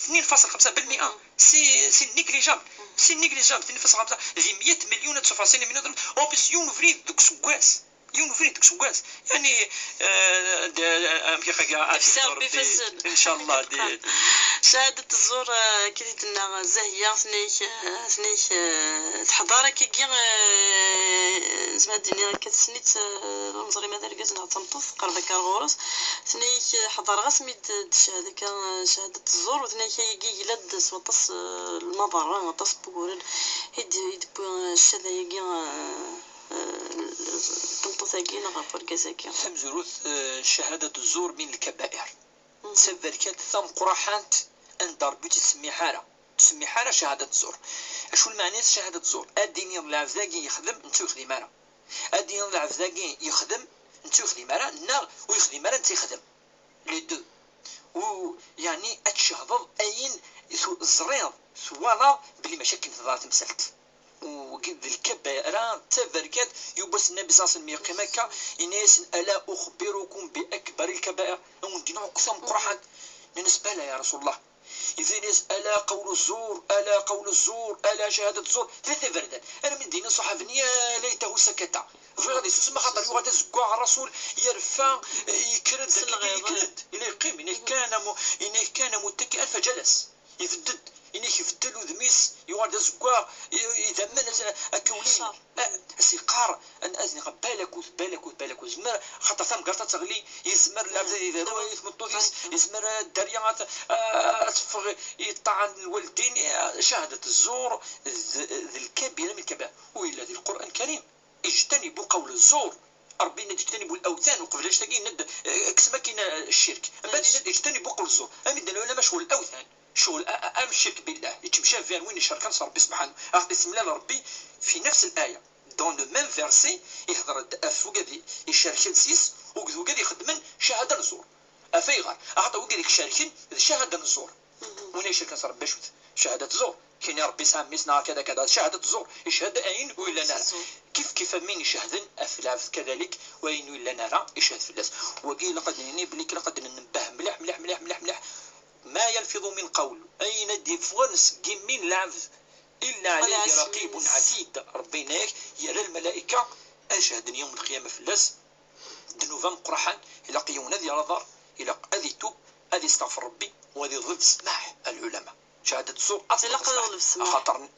2.5% سي نيجليجابل 2.5 ذي 100 مليون تصفى 2 مليون او بس يون فريد دوك سكواس يوم فريد سواس يعني ان شاء الله دي شهادة الزور كيف تنا زاهية ثنيك الحضارة كي زعما الدنيا كتسنيت المزري ماذا ركزنا تنطف قربة كالغورس ثنيك حضارة غاسميت الشهادة كان شهادة الزور وثنيك يجي لاد سوطس المبارة وطس بقورن يدبو الشهادة يجي تنطثاكي نغفر كزاكي ثمزروث شهادة الزور من الكبائر سفركات ثم قرحانت ان ضربو تسمي حالة شهادة الزور. اشو المعنى شهادة الزور؟ الدين العفزاكي يخدم انتو يخدم انا، الدين العفزاكي يخدم انتو يخدم انا، النار ويخدم انا انت يخدم لي دو، ويعني اتشهضض اين الزريض سوالا بلي مشاكل في ضغط مسلت وقد الكبائر تفركات يبس النبي صلى الله عليه وسلم كمكة إناس ألا أخبركم بأكبر الكبائر وندينا قسم قرحان نسبة لا يا رسول الله إذا ناس ألا قول الزور ألا قول الزور ألا شهادة الزور ثلاثة فردان أنا من دين الصحابة يا ليته سكت فغادي تسمى خاطر يغادي زكوا على الرسول يرفع يكرد إلا يقيم إنه كان متكئا فجلس يفدد إنك يفدلو ذميس يوارد زكوا يذمن أكولين سيقار أن أزني بالك زمر خاطر ثم قرطة تغلي يزمر لعبد يذرو يثمطوثيس يزمر الدريات أتفغ يطعن الوالدين شهادة الزور ذي الكبيرة من الكبائر وإلا ذي القرآن الكريم اجتنبوا قول الزور ربنا تجتنبوا الاوثان وقبل تلاقي ند كسما كاين الشرك من بعد اجتنبوا قول الزور امد العلماء شغل الاوثان شغل ام الشرك بالله يتمشى فين وين الشرك نصر ربي سبحانه بسم الله ربي في نفس الايه دون لو ميم فيرسي يهضر فوق هذه الشركه نسيس وقاعد يخدمن شهاده الزور افيغر اعطوا قال لك شاركين شهاده الزور وين الشرك نصر ربي شوت شهاده الزور كاين ربي ساميسنا كذا شهاده الزور يشهد عين ولا نرى كيف من يشهدن افلاف كذلك وين ولا نرى يشهد في الناس وقيل لقد نبليك لقد ننبه ملح ما يلفظ من قول اين ديفونس جيمين لعف الا عليه رقيب عتيد ربنا يرى الملائكه اشهد يوم القيامه في الناس دنوفان قرحان الى قيونا ذي رضر الى اذي توب اذي استغفر ربي وذي ضد سماح العلماء شهادة الزور أصلا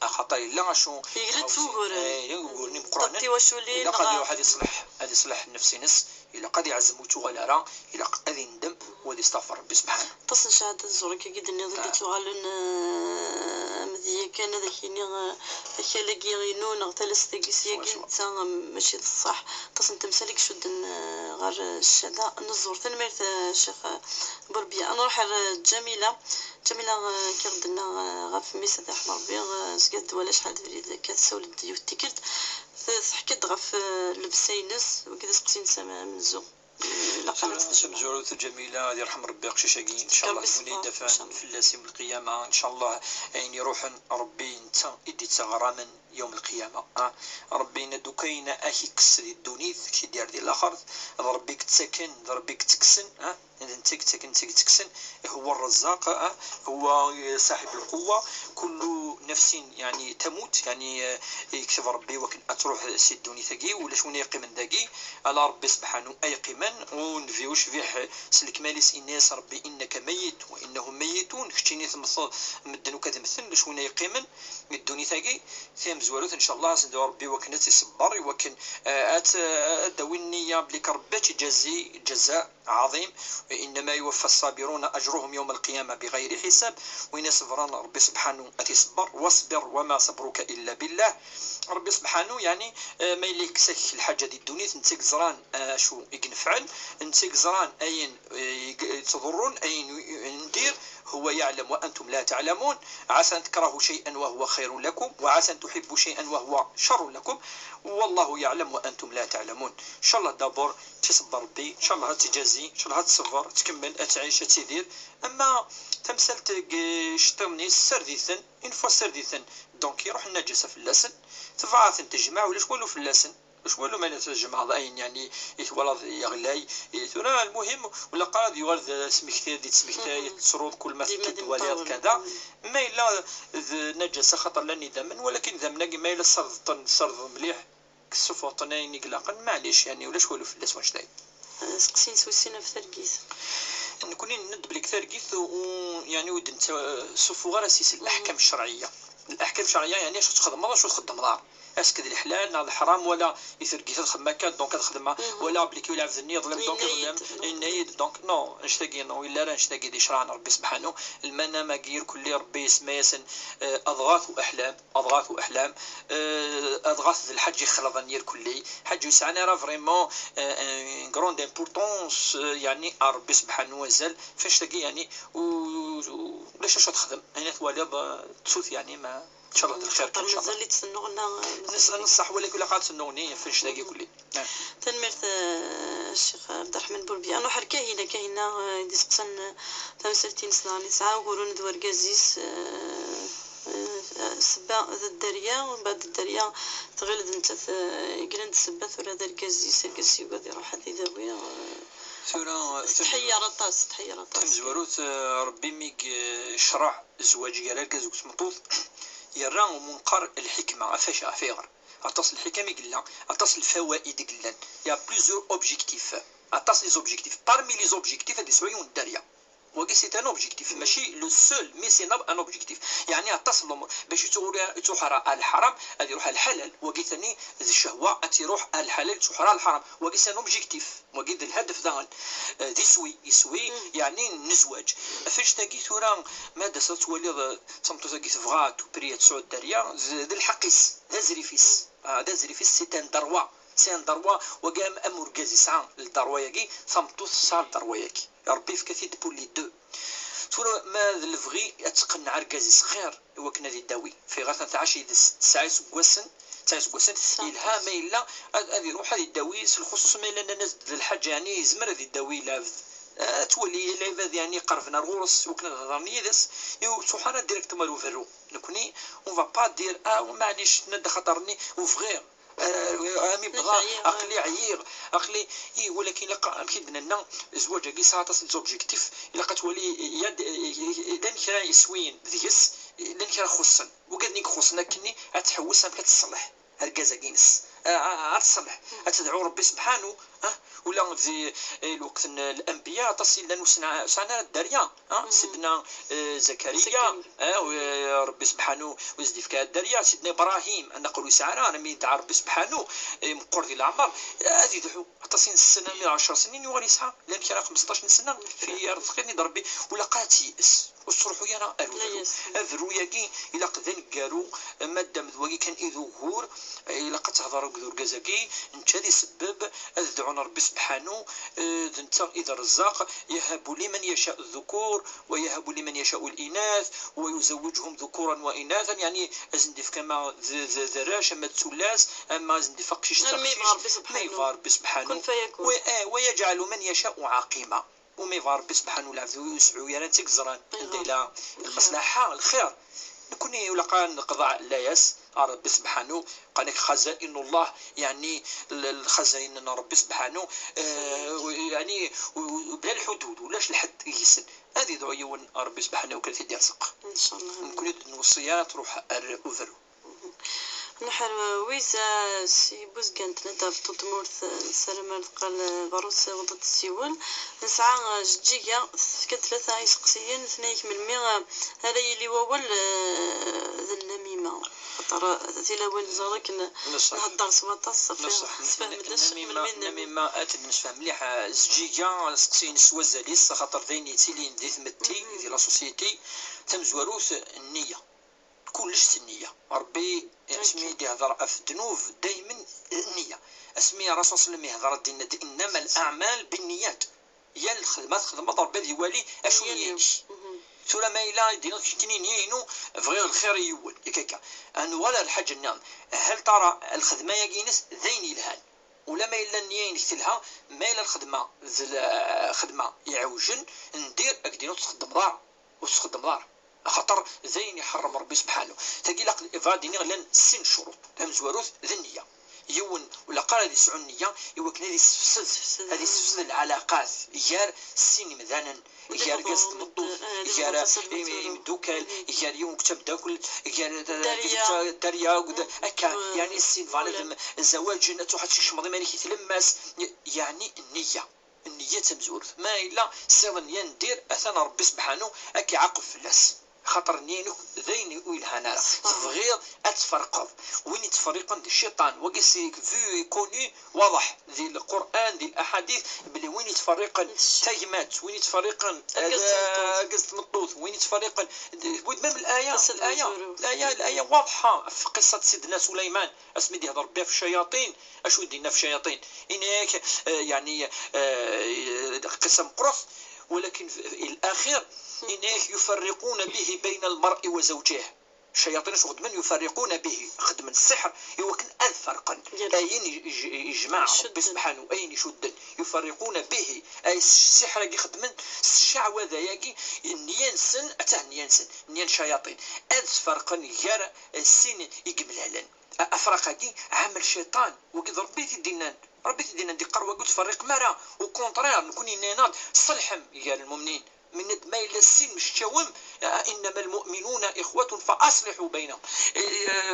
خطر لا شو يقلد فوقور يقول نيم قرآن إلا قد يوحد يصلح نفسي نس إلا قد يعزمو تغلارا إلا قد يندم وذي استغفر ربي سبحانه تصل شهادة الزور كي قد نضيت تغالون مذي كان ذاكيني ذاكي غينون غتلس ذاكي ماشي الصح تصل تمسالك شد غير الشهادة الزور تنمرت الشيخ بربية أنا نروح جميلة كيردنا غاف ميسا تاع حمر بيغ سكاد ولا شحال تريد كتسول ديوت تيكلت حكيت غاف لبسينس وكذا سقسين سما من الزو سمزوروث الجميلة يرحم ربي قشاشاكي ان شاء الله ولي دفن في اللاسم القيامة ان شاء الله يعني يروح ربي انت ادي تغراما يوم القيامة ربي ندوكاين اخي كسري الدونيث كي دير ديال الاخر ربي كتسكن ربي كتكسن انت تكسن هو الرزاق هو صاحب القوة كل نفس يعني تموت يعني يكتب ربي وكن اتروح سيدوني ثقي ولا شون يقيم ذاكي على ربي سبحانه ايقما ونفيوش فيه سلك مالس الناس ربي انك ميت وانهم ميتون كشتيني تمثل مدن وكذا مثل شون يقيما الدوني ثقي ثم زوالوت ان شاء الله سندو ربي وكن تيصبر وكن داوي النية بليك ربي تجازي جزاء عظيم إنما يوفى الصابرون أجرهم يوم القيامة بغير حساب وإن صبران ربي سبحانه أتصبر واصبر وما صبرك إلا بالله ربي سبحانه يعني ما يليكسك الحاجة دي الدنيا نتيك زران شو ينفعل نتيك زران أين تضرون أين ندير هو يعلم وأنتم لا تعلمون عسى أن تكرهوا شيئا وهو خير لكم وعسى أن تحبوا شيئا وهو شر لكم والله يعلم وأنتم لا تعلمون إن شاء الله دابور تصبر بي إن شاء الله تجازي إن شاء الله تصبر تكمل تعيش تدير أما تمثلت شتمني سرديثا إن فوا سرديثا دونك يروح النجاسة في اللسن تفعاث تجمع ولا شوالو في اللسن شوالو ما نتجمع ضاين يعني يتولد يغلاي يتورا المهم ولا قاد يورد سمكتي دي سمكتي تسرود كل ما تكد ولاد كذا ما إلا نجاسة خطر لاني ذمن ولكن ذمنا ما إلا سرد مليح الصفوة طنين يقلقن معليش يعني ولاش والو فلاس واش داير. سقسين سويسينا في تركيز نكوني ند بليك تركيز يعني ود انت صفو غير اساس الاحكام الشرعيه. الاحكام الشرعيه يعني شو تخدم واش تخدم دار اسكد الحلال ناض الحرام ولا يثرقي تخدم هكا دونك تخدم ولا بليك يلعب ذني يظلم دونك يظلم النيد دونك نو نشتاقي نو الا لا نشتاقي دي شرعنا ربي سبحانه المنا ما غير كل ربي اسمه ياسن اضغاث واحلام اضغاث واحلام اضغاث الحج يخلط النير كلي حج يسعنا راه فريمون ان غروند امبورطونس يعني ربي سبحانه وزال فاش تلاقي يعني ولاش تخدم يعني توالي تسوت يعني ما ان شاء الله الخير ان شاء الله مازال تسنونا صح ولا كل قاعد تسنوني فاش تلاقي كلي تنمرت الشيخ عبد الرحمن بولبي انا حر كاينه يدي سقسن 33 سنه نسعى وقولوا ندور كازيس سبا ذا الدريا ومن بعد الدريا تغلد انت قلند سبا ثورة ذا الكازيس الكازيس يقعد يروح هذه ذوي تحية رطاس تمزوروت ربي ميك شرع الزواج ديال الكازوك سمطوط يرى منقر الحكمه فاش فيغر اتصل الحكمه قلنا اتصل الفوائد قلنا يا بليزيور اوبجيكتيف اتصل لي زوبجيكتيف بارمي لي زوبجيكتيف هادي سويون الدريا وكي سي ان اوبجيكتيف ماشي لو سول مي سي ان اوبجيكتيف يعني اتصل الامور باش تروح الحرام غادي يروح الحلال وكي ثاني الشهوه تروح الحلال تروح الحرام وكي سي ان اوبجيكتيف وكي الهدف ذا يسوي يعني نزواج فاش تاكي ثورا ما دست تولي صمتو تاكي فغات بريا تسعود الدريا ذا الحقيس دازريفيس دازريفيس سي ان دروا سي ان دروا وقام امور كازي ساعه الدروا ياكي صمتو صال دروا ياكي ربي في كثير بولي دو تورا ما الفغي اتقنع ركازي صغير هو كنا دي داوي في غير تاع شي ساعه سكوسن إلها ما إلا هذه روح هذه الداوي الخصوص ما إلا الناس الحج يعني يزمر هذه الداوي لا تولي لا يعني قرفنا الغرس وكنا نهضرني داس يو سبحان ديريكت مالو فيرو نكوني اون فا با دير معليش ند خاطرني وفغير امي بغا عقلي عيير عقلي ولكن لقى كيد لنا الزواج كي ساعه زوبجيكتيف الا قتولي يد دان كرا يسوين ديس دان كرا خصن وقدني خصنا كني تحوس بلا تصلح هركازا كينس تصلح تدعو ربي سبحانه ولا في الوقت الانبياء تصل لنا سنا الدريا سيدنا زكريا ربي سبحانه وزدي في الدريا سيدنا ابراهيم نقولوا سعرا انا مي دعا ربي سبحانه مقر ديال العمر هذه دحو تصين السنه من 10 سنين يغني يسعى لان كان 15 سنه في رزقني ربي ولا قات يأس وصرحوا يانا افرو ياكي الى قذن قالوا مادام ذوي كان ظهور الى قد تهضروا كذور كازاكي انت هذه سبب ادعونا ربي سبحانه انت اذا رزاق يهب لمن يشاء الذكور ويهب لمن يشاء الاناث ويزوجهم ذكورا واناثا يعني ازندف كما ذراش اما تسلاس اما ازندف قشيش ما يفار ربي سبحانه ويجعل من يشاء عاقما وميفار ربي سبحانه العفو يسعو يا نتيك زران الى المصلحه الخير نكوني ولا نقضى لا ياس ربي سبحانه قال لك خزائن الله يعني الخزائن ربي سبحانه يعني بلا الحدود ولاش الحد يسن هذه دعوه ربي سبحانه وكالتي يرزق ان شاء الله نكون الوصيه تروح اوفرو نحر ويزا سي بوزقانت ندار تمورث سلامة قال بروس وضد السيول نسعى جيجا كانت 3 يسقسيين 2 من هذا يلي وول ذا النميمة خاطر تلاوين زارك نهضر سواطا النميمة نفهم مليح جيجا سقسيين سوازاليس خاطر ذيني تيلين دي ثمتي في لا سوسيتي تمزوروث النية كلش النية ربي اسمي يهضر في الذنوب دائما النية اسمي الرسول صلى الله عليه وسلم يهضر انما الاعمال بالنيات يا الخدمه ضرب ديوالي اشو نيش ثم ما الا دينا كني نينو فغير الخير يول يكاكا ان ولا الحاجه نعم هل ترى الخدمه يا جينس ذين الهان ولا ما الا النيه نكتلها ما الا الخدمه يعوجن ندير اكدينو تخدم دار وتخدم دار خاطر زين يحرم ربي سبحانه تقي لك فاديني لان 6 شروط تم زواروث ذنيه يون ولا قرا هذه سعو النية يوكن هذه تفسد العلاقات يار السين مذانا يار قاس مطوف يار دوكال يار يوم كتب داكل يار داريا هكا يعني السين فاليدم الزواج نتو حتى شي شمضي ماني كيتلمس يعني النية تمزور ما إلا سيرن يندير أثنى ربي سبحانه أكي عاقب فلاس خاطر نينو ذين ويلهانا تفغيض أتفرقض وين يتفرقن دي الشيطان وقسيك في كوني واضح ذي القرآن ذي الأحاديث بلي وين يتفرقن تيمات وين يتفرقن قصد مطوث وين يتفرقن من الآية واضحة في قصة سيدنا سليمان اسمي دي هضر بها في الشياطين أشو دينا في الشياطين إنك يعني قصة مقرص ولكن في الآخر إنك يفرقون به بين المرء وزوجه الشياطين شو خدمن يفرقون به خدمن السحر يوكن الفرقا أين يجمع ربي سبحانه أين يشدن يفرقون به أي السحر يجي خدمن الشعوى ذا يجي نينسن أتاه نين شياطين الفرقا يجار السين يقبلهلن أفرقاكي عمل شيطان وقد ربي تدينا دي قروة قلت فرق مرة وكونترير نكون نيناد صلحم يا المؤمنين من ما إلا السن مش تشوم إنما المؤمنون إخوة فأصلحوا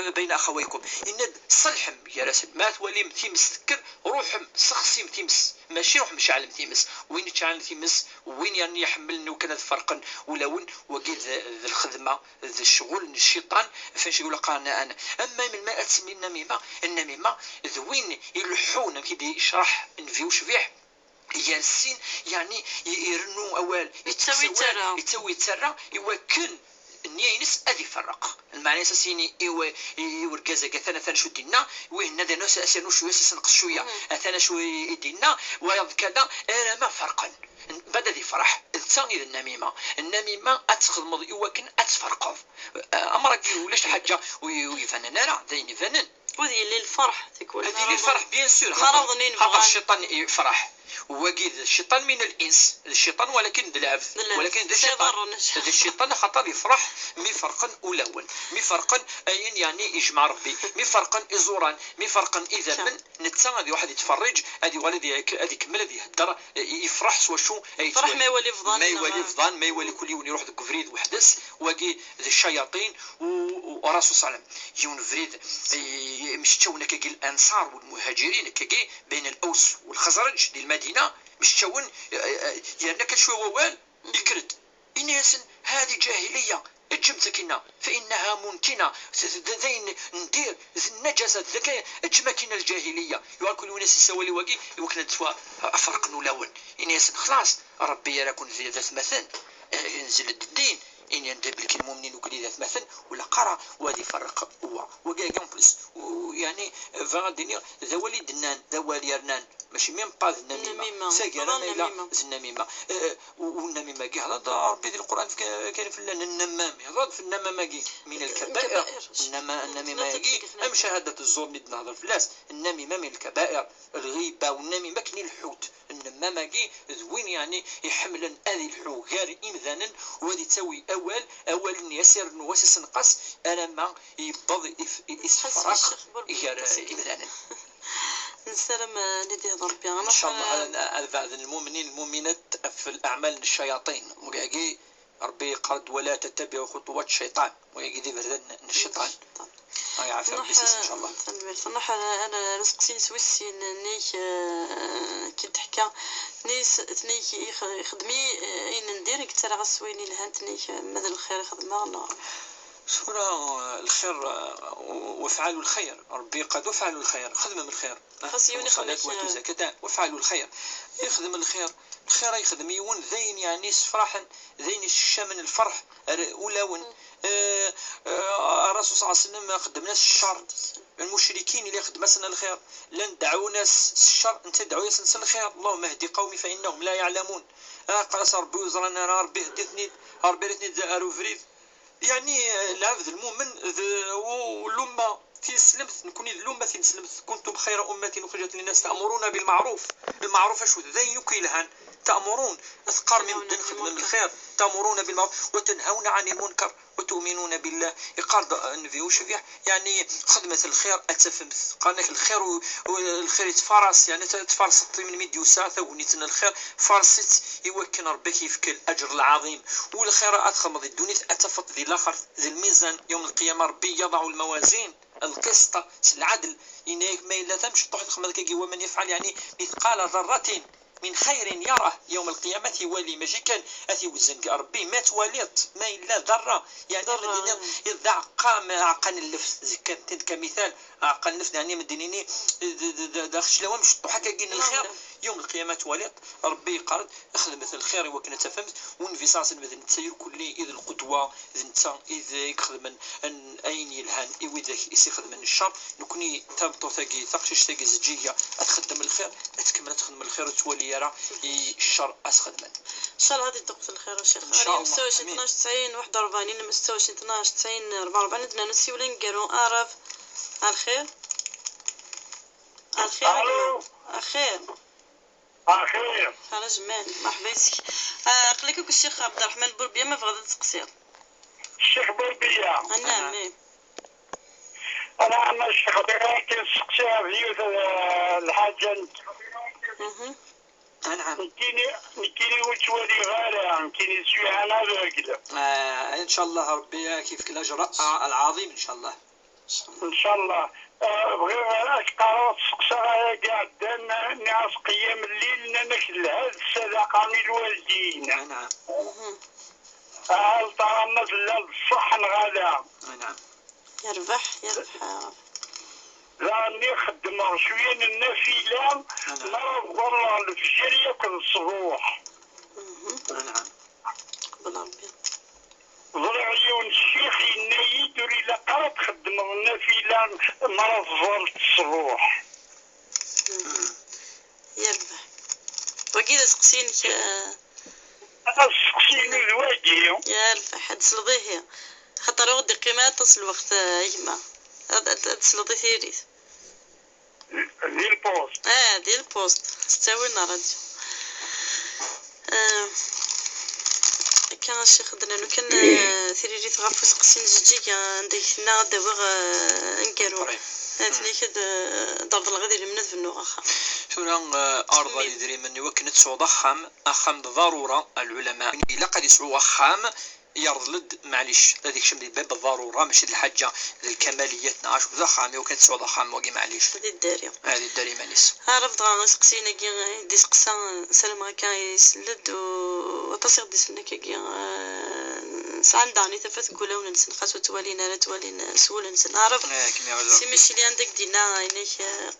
بين أخويكم إن صلحم يا رسل ما تولي متيمس تذكر روحم شخصي متيمس ماشي روح مشعل متيمس وين تشعل متيمس وين يعني يحملني وكذا فرقا ولون وقيد ذي الخدمة ذي الشغل الشيطان فاش يقول قانا أنا أما من ما أتسمي النميمة ذوين يلحون كي يشرح نفيو شفيح هي السين يعني يرنو أول يتسوي ترى يوكل نينس أدي فرق المعنى أساسيني يورجزا كثنا شو دينا وين ذا ناس أسنو شو يسنقص شوية أثنا شو يدينا وكذا ما فرقا بدأ ذي فرح الثاني النميمة أتخدم يوكن أتفرقض أمرك ولاش حاجة ويفنن راه ذيني فنن وذي للفرح تكون هذه للفرح بيان سور خاطر الشيطان يفرح وقيد الشيطان من الانس الشيطان ولكن بالعبث ولكن هذا الشيطان خاطر يفرح مي فرقا اولون مي فرقا اين يعني يجمع ربي مي فرقا ازوران مي فرقا اذا من نتا هذه واحد يتفرج هذه ولدي هذه كمل هذه يهدر يفرح سوا شو يفرح ما يولي فضان ما يولي كل يوم يروح ذاك فريد وحدث وقي الشياطين ورسول صلى الله عليه وسلم يون فريد مش تشونا كي الانصار والمهاجرين كي بين الاوس والخزرج ديال المدينه مش تشون يعني كشوي ووال يكرد إناس هذه جاهليه اجمتكنا فانها منتنه ذين ندير النجاسه ذاك اجمكنا الجاهليه يقول الناس يسوي لي واقي وكنا توا افرق نولون إناس خلاص ربي يراكن في ذات مثل ينزل الدين إن يندب لك المؤمنين وكل ذات مثل ولا قرأ وهذه فرق هو وقاقم بلس ويعني فغادي ذا ولي دنان ذا ولي يرنان ماشي ميم باز النميمة ساقنا ميلا النميمة والنميمة كي هذا ربي ذي القرآن كان في النمام هذا في النمامة كي من الكبائر النميمة كي أم شهادة الزور ند نهضر فلاس النميمة من الكبائر الغيبة والنميمة كني الحوت النمامة كي ذوين يعني يحملن هذه الحوغار إمذانا وهذه تسوي أول يسير نواس نقص أنا ما يبض يسفرق إمذانا نسلم ندي ضربي إن شاء الله بعد المؤمنين المؤمنات في الأعمال الشياطين وقاقي ربي قرد ولا تتبعوا خطوات الشيطان وقاقي ذي بردن الشيطان يعافي ربي إن شاء الله صنح أنا رزقسين سويسي نيك كي تحكى نيك يخدمي أين ندير كتر غسويني لهانت نيك ماذا الخير يخدمها الله سورة الخير وافعلوا الخير ربي قد وافعلوا الخير خدم من الخير صلاة وزكاة وافعلوا الخير يخدم الخير يخدم يون ذين يعني فرحا ذين الشمن الفرح ولاون الرسول صلى الله عليه وسلم ما خدمناش الشر المشركين اللي يخدمنا الخير لن دعوا ناس الشر انت دعوا ناس الخير اللهم اهدي قومي فانهم لا يعلمون قال ربي وزرنا ربي هديتني ربي ريتني زارو فريد يعني العبد المؤمن والأمة في سلمت نكوني الأمة في سلمت كنتم خير أمة أخرجت للناس تأمرون بالمعروف المعروف شو ذي يكيلهن تأمرون أثقار من الدين خدمة الخير تأمرون بالمعروف وتنهون عن المنكر وتؤمنون بالله. يقال النبي وشفيح يعني خدمة الخير أتفهمت قال لك الخير والخير يتفارس يعني تفارست من ميديو ساعة ونيتنا الخير فارست يوكن ربك يفك الأجر العظيم والخير أدخل ذي الدنيا أتفط ذي الآخر ذي الميزان يوم القيامة ربي يضع الموازين القسط العدل إنك ما إلا تمشي طوح الخمر ومن يفعل يعني مثقال ذرة من خير يراه يوم القيامة ولي ماشي كان أثي وزن ربي ما تواليط ما إلا ذرة يعني مدينة إذا عقان اللفت كانت كمثال عقان اللفت يعني مدينيني داخل لو مش طوحك كاين الخير يوم القيامة تواليط ربي قرد اخذ مثل الخير وكنا تفهمت ونفيساس مثل نتسير كل إذا القدوة إذا يخدم أن أين يلهان إذا يخدم من الشر نكوني تابطو ثقي ثقشش ثقي زجية أتخدم الخير أتكمل تخدم الخير وتولي يرى الشر أسخدم. إن شاء الله هذه دقة الخير الشيخ. علي مستوى 12 90 41 مستوى 12 90 44 عندنا نسي ولا نقالوا أعرف الخير الخير الخير أخير أنا جمال مرحبا بك. قليك الشيخ عبد الرحمن بوربيا ما بغا تقصير الشيخ بوربيا نعم أنا الشيخ بوربيا كنسقسيها في الحاجة نعم نكيني وتولي غالي نكيني سوي أنا راجل إن شاء الله ربي كيف الأجر العظيم إن شاء الله إن شاء الله. بغير أشقر سقسا قاعد ناس قيام الليل نكل هذا الصدقة من الوالدين. نعم هل ترى مثلا الصحن غدا نعم يربح راني خدم شوية النافلة مرض والله الفجر ياكل الصبوح. نعم قبل ربي ضرعي ونشيخ ينايد ولي لا قرأت خدم النافلة مرض ظلت الصبوح. يربح وكذا سقسينك سقسيني زواجي يربح هاد سلطيه خاطر غدي قيمة تصل وقت يما هاد سلطي ثيريث ديال البوست ديال البوست ستاوينا راديو كان الشيخ دنا كان ثيريث غافو سقسين جيجي عندك هنا دابا نكارو هاتني كد ضرب الغدير من في النوخه شونا أرض يدري من وكنت صوضخم أخم ضرورة العلماء إلا قد يسعوا خام يرضلد معليش هذيك شمل الباب بالضروره ماشي الحاجه الكماليات نعاش ضخامه وكانت سعود ضخام وكي معليش هذه الداريه هذه الداريه مانيس عرفت غا سقسينا كي دي سقسا سلام كان يسلد وتصيغ دي سلنا كي سان داني تفات كولا وننسن خاصو توالينا لا توالينا سول نسن عرف سي ماشي اللي عندك دينا انك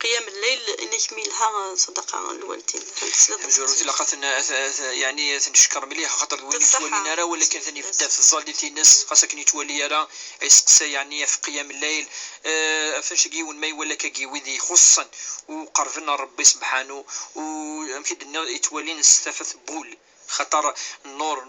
قيام الليل انك ميلها صدقه الوالدين مزوروتي لقاتنا يعني تنشكر مليح خاطر توالينا راه ولا كان ثاني في الظالتي الناس خاصك نتولي راه يسقسى يعني في قيام الليل فاش كيون ما ولا كيويدي خصا وقربنا ربي سبحانه ويمكن يتولي نستفاد بول خطر النور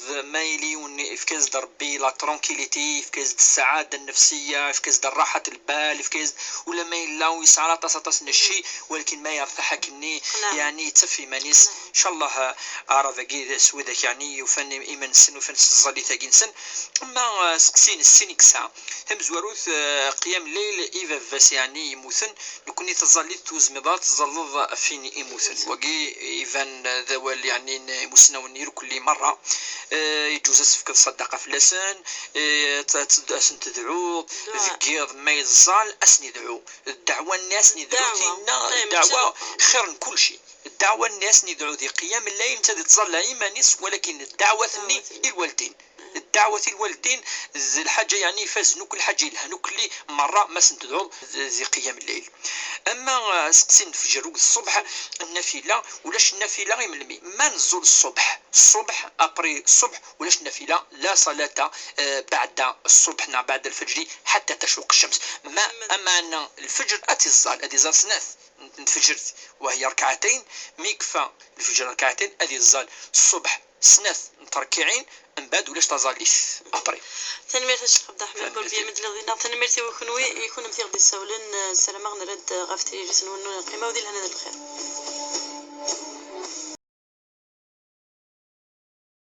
مايلي ونفكاز ربي لا ترونكيليتي فكاز السعاده النفسيه فكاز الراحه البال فكاز ولا ما الا ويسعى تصاص الشيء ولكن ما يرتاحك اني يعني تفي مانيس ان شاء الله عرف كي سودك يعني وفن ايمان سن وفن الزالي تاكين سن اما سقسين السينيك ساعه هم زواروث قيام الليل ايفا فاس يعني يموثن نكوني تظلي توزمضات تظلل فين يموثن وكي ايفان ذوال يعني ونير كل مرة يجوز أسفك الصدقة في اللسان أسن تدعو ذكير ما يزال أسن يدعو الدعوة الناس ندعو الدعوة خير من كل شيء الدعوة الناس ندعو ذي قيام الليل انت تظل إيمانيس ولكن الدعوة ثني الوالدين الدعوة الوالدين الحاجة يعني فاز نوك الحاجة لها نوك اللي مرة ما سنتدعو ذي قيام الليل أما سقسين في جروق الصبح النافلة ولاش النافلة يملمي ما نزول الصبح أبري الصبح ولاش النافلة لا صلاة بعد الصبح بعد الفجر حتى تشرق الشمس أما أن الفجر أتزال سناث الفجر وهي ركعتين ميكفى الفجر ركعتين أتزال الصبح سناث متركعين من بعد ولاش تزاليث أبري تنمير الشيخ عبد الرحمن بوربيا مدلغينا تنمير تيوكنوي يكون مثير دي السولن السلامة غنرد غافتي جسن ونون القيمة ودي لهنا الخير